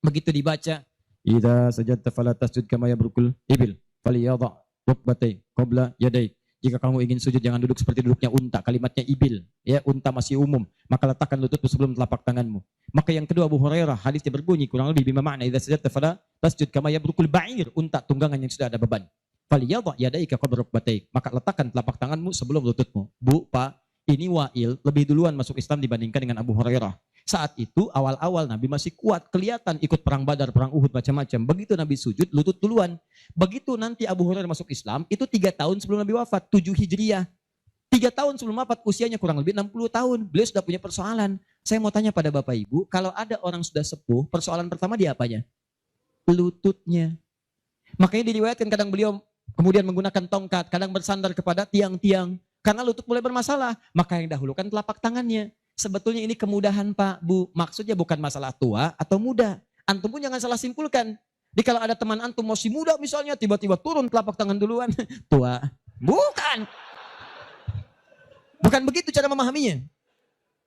Begitu dibaca. Idza sajadta fala tasjud kama yabrukul ibil. Faliyadha rukbatai qabla yadai. Jika kamu ingin sujud jangan duduk seperti duduknya unta. Kalimatnya ibil. Ya, unta masih umum. Maka letakkan lututmu sebelum telapak tanganmu. Maka yang kedua Abu Hurairah. Hadisnya berbunyi kurang lebih bima makna. Idza sajadta fala tasjud kama yabrukul ba'ir. Unta tunggangan yang sudah ada beban. Faliyadha yadaika qabla rukbataik. Maka letakkan telapak tanganmu sebelum lututmu. Bu, Pak, ini Wa'il lebih duluan masuk Islam dibandingkan dengan Abu Hurairah. Saat itu awal-awal Nabi masih kuat, kelihatan ikut perang Badar, perang Uhud macam-macam. Begitu Nabi sujud, lutut duluan. Begitu nanti Abu Hurairah masuk Islam, itu 3 tahun sebelum Nabi wafat, 7 Hijriah. 3 tahun sebelum wafat, usianya kurang lebih 60 tahun. Beliau sudah punya persoalan. Saya mau tanya pada Bapak Ibu, kalau ada orang sudah sepuh, persoalan pertama dia apanya? Lututnya. Makanya diriwayatkan kadang beliau kemudian menggunakan tongkat, kadang bersandar kepada tiang-tiang. Karena lutut mulai bermasalah, maka yang dahulukan telapak tangannya. Sebetulnya ini kemudahan Pak, Bu. Maksudnya bukan masalah tua atau muda. Antum pun jangan salah simpulkan. Jadi kalau ada teman antum masih muda misalnya, tiba-tiba turun telapak tangan duluan. Tua. Bukan. Bukan begitu cara memahaminya.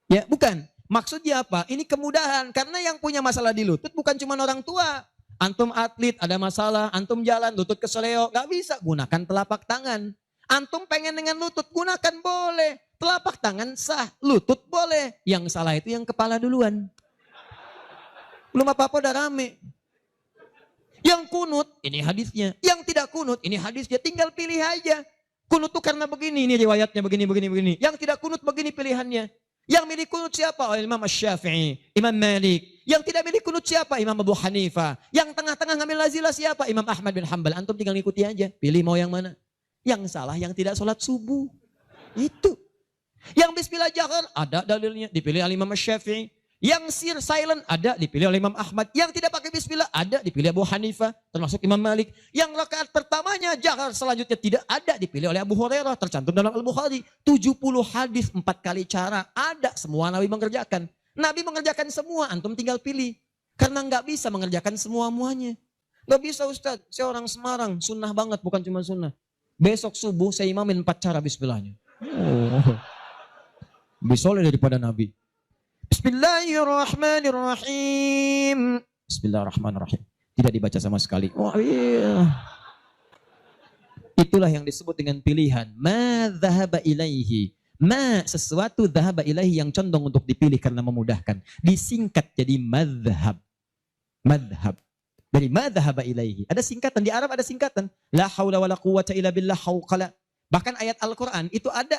Ya, bukan. Maksudnya apa? Ini kemudahan. Karena yang punya masalah di lutut bukan cuma orang tua. Antum atlet, ada masalah. Antum jalan, lutut keseleo. Gak bisa. Gunakan telapak tangan. Antum pengen dengan lutut, gunakan boleh. Telapak tangan sah, lutut boleh. Yang salah itu yang kepala duluan. Belum apa-apa udah rame. Yang kunut, ini hadisnya. Yang tidak kunut, ini hadisnya. Tinggal pilih aja. Kunut tuh karena begini, ini riwayatnya begini. Yang tidak kunut begini pilihannya. Yang milih kunut siapa? Oh, Imam Syafi'i, Imam Malik. Yang tidak milih kunut siapa? Imam Abu Hanifah. Yang tengah-tengah ngambil lazilah siapa? Imam Ahmad bin Hanbal. Antum tinggal ngikuti aja. Pilih mau yang mana. Yang salah yang tidak sholat subuh. Itu. Yang bismillah jahar ada dalilnya. Dipilih oleh Imam Syafi'i. Yang sir silent ada dipilih oleh Imam Ahmad. Yang tidak pakai bismillah ada dipilih Abu Hanifah. Termasuk Imam Malik. Yang rakaat pertamanya jahar selanjutnya tidak ada dipilih oleh Abu Hurairah. Tercantum dalam Al-Bukhari. 70 hadis 4 kali cara. Ada semua Nabi mengerjakan. Nabi mengerjakan semua. Antum tinggal pilih. Karena nggak bisa mengerjakan semua-muanya. Nggak bisa Ustaz. Saya orang Semarang. Sunnah banget bukan cuma sunnah. Besok subuh saya imamin 4 cara bismillahnya. Oh. Lebih soleh daripada Nabi. Bismillahirrahmanirrahim. Bismillahirrahmanirrahim. Tidak dibaca sama sekali. Oh iya. Itulah yang disebut dengan pilihan. Ma dhahaba ilaihi. Ma sesuatu dhahaba ilaihi yang condong untuk dipilih karena memudahkan. Disingkat jadi madhab. Madhab. Dari madhaba ilaihi. Ada singkatan. Di Arab ada singkatan. La hawla wa la quwwata illa billah hawqala. Bahkan ayat Al-Quran itu ada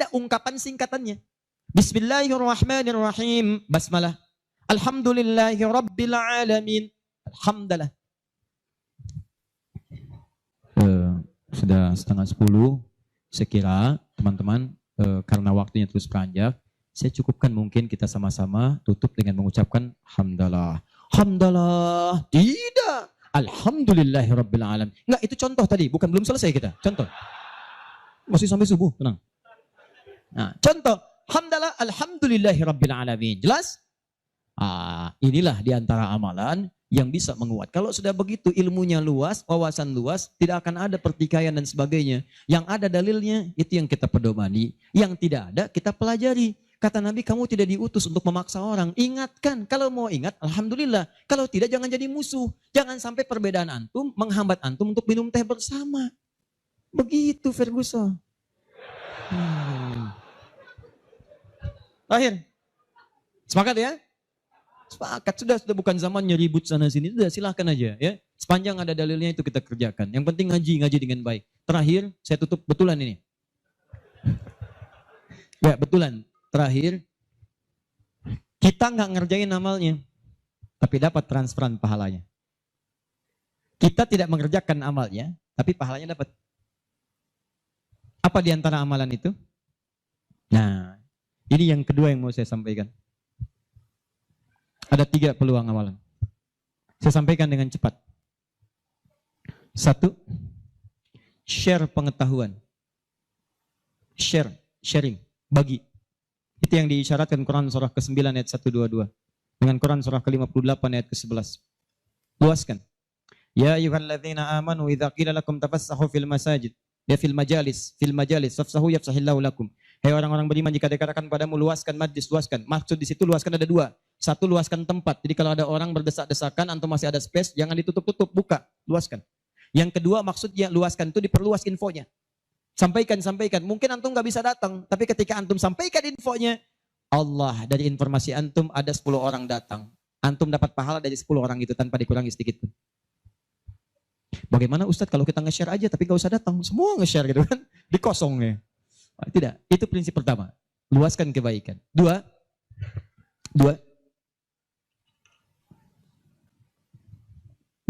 ungkapan singkatannya. Bismillahirrahmanirrahim. Basmalah. Alhamdulillahi rabbil alamin. Alhamdulillah. Sudah 9:30. Saya kira teman-teman karena waktunya terus beranjak. Saya cukupkan mungkin kita sama-sama tutup dengan mengucapkan hamdalah. Hamdalah. Tidak. Alhamdulillahirabbil alamin. Enggak, itu contoh tadi, bukan belum selesai kita. Contoh. Masih sampai subuh, tenang. Nah, contoh. Hamdalah alhamdulillahirabbil alamin. Jelas? Inilah diantara amalan yang bisa menguat. Kalau sudah begitu ilmunya luas, wawasan luas, tidak akan ada pertikaian dan sebagainya. Yang ada dalilnya, itu yang kita pedomani. Yang tidak ada, kita pelajari. Kata Nabi, kamu tidak diutus untuk memaksa orang. Ingatkan, kalau mau ingat, alhamdulillah. Kalau tidak, jangan jadi musuh. Jangan sampai perbedaan antum menghambat antum untuk minum teh bersama. Begitu Ferguson. Akhir. Sepakat ya? Sepakat. Sudah bukan zamannya ribut sana sini. Sudah silahkan aja ya. Sepanjang ada dalilnya itu kita kerjakan. Yang penting ngaji dengan baik. Terakhir, saya tutup betulan ini. Ya, betulan. Terakhir, kita nggak ngerjain amalnya, tapi dapat transferan pahalanya. Kita tidak mengerjakan amalnya, tapi pahalanya dapat. Apa di antara amalan itu? Nah, ini yang kedua yang mau saya sampaikan. Ada 3 peluang amalan. Saya sampaikan dengan cepat. 1, share pengetahuan. Sharing, bagi. Itu yang diisyaratkan Quran surah ke-9 ayat 122. Dengan Quran surah ke-58 ayat ke-11. Luaskan. Ya ayyuhalladzina amanu idza qila lakum tafassahu fil masajid. Ya fil majalis fafsahu yafsahillahu lakum. Hai orang-orang beriman, jika dikatakan padamu luaskan majlis, luaskan. Maksud di situ luaskan ada 2. 1, luaskan tempat. Jadi kalau ada orang berdesak-desakan atau masih ada space, jangan ditutup-tutup, buka, luaskan. Yang kedua maksudnya luaskan itu diperluas infonya. Sampaikan. Mungkin antum gak bisa datang, tapi ketika antum sampaikan infonya, Allah dari informasi antum ada 10 orang datang. Antum dapat pahala dari 10 orang itu tanpa dikurangi sedikit pun. Bagaimana Ustadz kalau kita nge-share aja tapi gak usah datang? Semua nge-share gitu kan, dikosongnya. Tidak, itu prinsip pertama. Luaskan kebaikan. 2,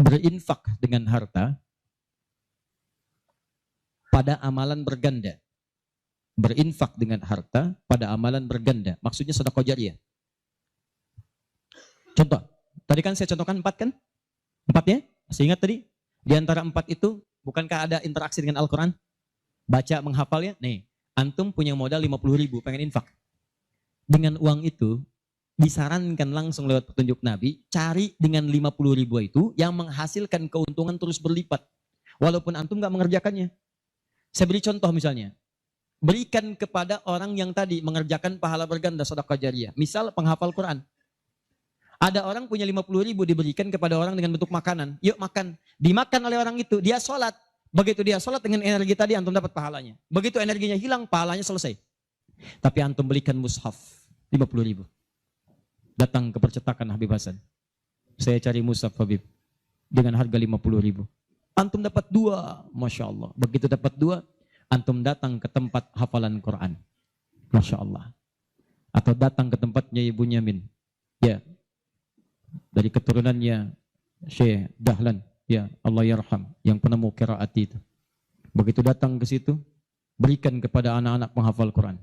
berinfak dengan harta pada amalan berganda. Berinfak dengan harta pada amalan berganda. Maksudnya sedekah jariyah. Contoh, tadi kan saya contohkan 4 kan? 4 ya? Masih ingat tadi? Di antara 4 itu Bukankah ada interaksi dengan Al-Quran? Baca menghafalnya, nih, antum punya modal 50.000, pengen infak. Dengan uang itu, disarankan langsung lewat petunjuk Nabi, cari dengan 50.000 itu yang menghasilkan keuntungan terus berlipat. Walaupun antum gak mengerjakannya. Saya beri contoh misalnya. Berikan kepada orang yang tadi mengerjakan pahala berganda sedekah jariyah. Misal penghafal Quran. Ada orang punya 50.000 diberikan kepada orang dengan bentuk makanan. Yuk makan. Dimakan oleh orang itu. Dia sholat. Begitu dia sholat dengan energi tadi antum dapat pahalanya. Begitu energinya hilang pahalanya selesai. Tapi antum belikan mushaf 50.000. Datang ke percetakan Habib Hasan. Saya cari mushaf Habib. Dengan harga 50.000. Antum dapat 2. Masya Allah. Begitu dapat 2. Antum datang ke tempat hafalan Quran. Masya Allah. Atau datang ke tempatnya Ibu Nyamin. Ya. Dari keturunannya Syekh Dahlan. Ya Allah yarham. Yang penemu qiraat itu. Begitu datang ke situ. Berikan kepada anak-anak penghafal Quran.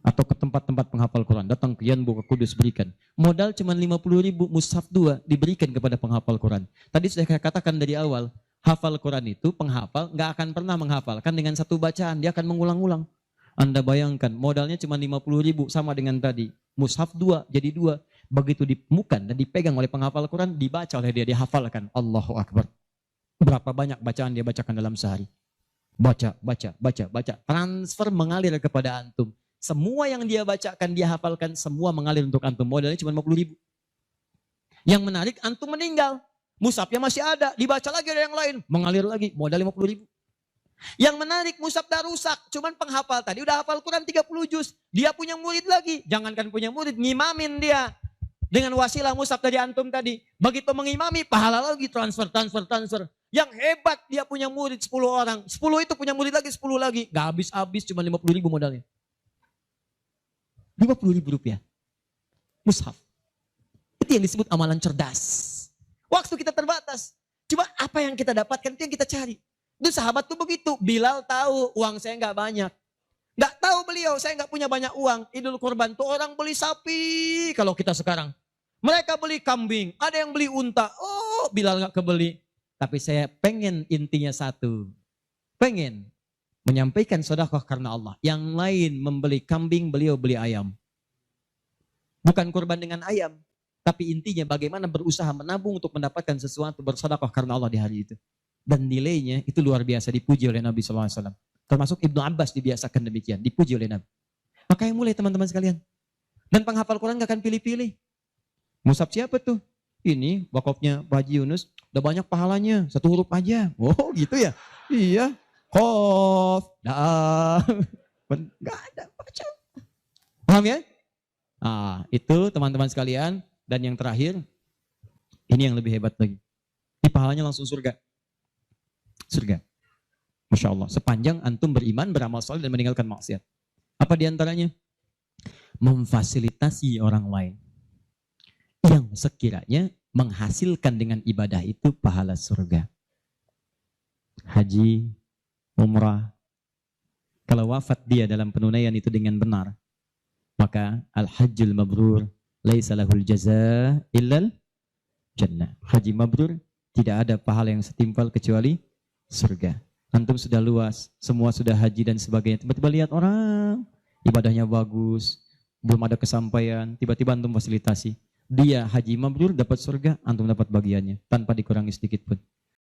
Atau ke tempat-tempat penghafal Quran. Datang ke Yanbu, ke Kudus, berikan. Modal cuma 50.000, mushaf 2 diberikan kepada penghafal Quran. Tadi sudah saya katakan dari awal, hafal Quran itu penghafal nggak akan pernah menghafalkan dengan satu bacaan, dia akan mengulang-ulang. Anda bayangkan, modalnya cuma 50.000 sama dengan tadi. Mushaf 2 jadi 2. Begitu dimukan dan dipegang oleh penghafal Quran, dibaca oleh dia, dihafalkan. Allahu Akbar. Berapa banyak bacaan dia bacakan dalam sehari? Baca. Transfer mengalir kepada antum. Semua yang dia bacakan, dia hafalkan, semua mengalir untuk antum. Modalnya cuma 50.000. Yang menarik, antum meninggal. Mushafnya masih ada, dibaca lagi ada yang lain. Mengalir lagi, modal 50.000. Yang menarik, mushaf dah rusak. Cuman penghafal tadi udah hafal Quran 30 juz. Dia punya murid lagi. Jangankan punya murid, ngimamin dia. Dengan wasilah mushaf dari antum tadi. Begitu mengimami, pahala lagi transfer. Yang hebat, dia punya murid 10 orang. 10 itu punya murid lagi, 10 lagi. Gak habis-habis, cuma 50.000 modalnya. 50.000 rupiah. Mushaf. Itu yang disebut amalan cerdas. Waktu kita terbatas. Coba apa yang kita dapatkan itu yang kita cari. Itu sahabat tuh begitu. Bilal tahu uang saya nggak banyak. Nggak tahu beliau, saya nggak punya banyak uang. Idul Kurban tuh orang beli sapi. Kalau kita sekarang. Mereka beli kambing. Ada yang beli unta. Oh Bilal nggak kebeli. Tapi saya pengen intinya satu. Pengen menyampaikan sedekah karena Allah. Yang lain membeli kambing, beliau beli ayam. Bukan kurban dengan ayam. Tapi intinya bagaimana berusaha menabung untuk mendapatkan sesuatu bersedekah karena Allah di hari itu. Dan nilainya itu luar biasa dipuji oleh Nabi SAW. Termasuk Ibnu Abbas dibiasakan demikian. Dipuji oleh Nabi. Makanya mulai teman-teman sekalian. Dan penghafal Quran gak akan pilih-pilih. Mushaf siapa tuh? Ini wakafnya Pak Haji Yunus. Udah banyak pahalanya. 1 huruf aja. Oh gitu ya? Iya. Qaf. Gak ada. Baca. Paham ya? Nah, itu teman-teman sekalian. Dan yang terakhir, ini yang lebih hebat lagi. Ini pahalanya langsung surga. Surga. Masya Allah. Sepanjang antum beriman, beramal saleh dan meninggalkan maksiat. Apa diantaranya? Memfasilitasi orang lain. Yang sekiranya menghasilkan dengan ibadah itu pahala surga. Haji, umrah. Kalau wafat dia dalam penunaian itu dengan benar, maka al-hajjul mabrur laisa lahul jazaa illal jannah. Haji mabrur tidak ada pahala yang setimpal kecuali surga. Antum sudah luas, semua sudah haji dan sebagainya. Tiba-tiba lihat orang ibadahnya bagus, belum ada kesampaian, tiba-tiba antum fasilitasi. Dia haji mabrur dapat surga, antum dapat bagiannya tanpa dikurangi sedikit pun.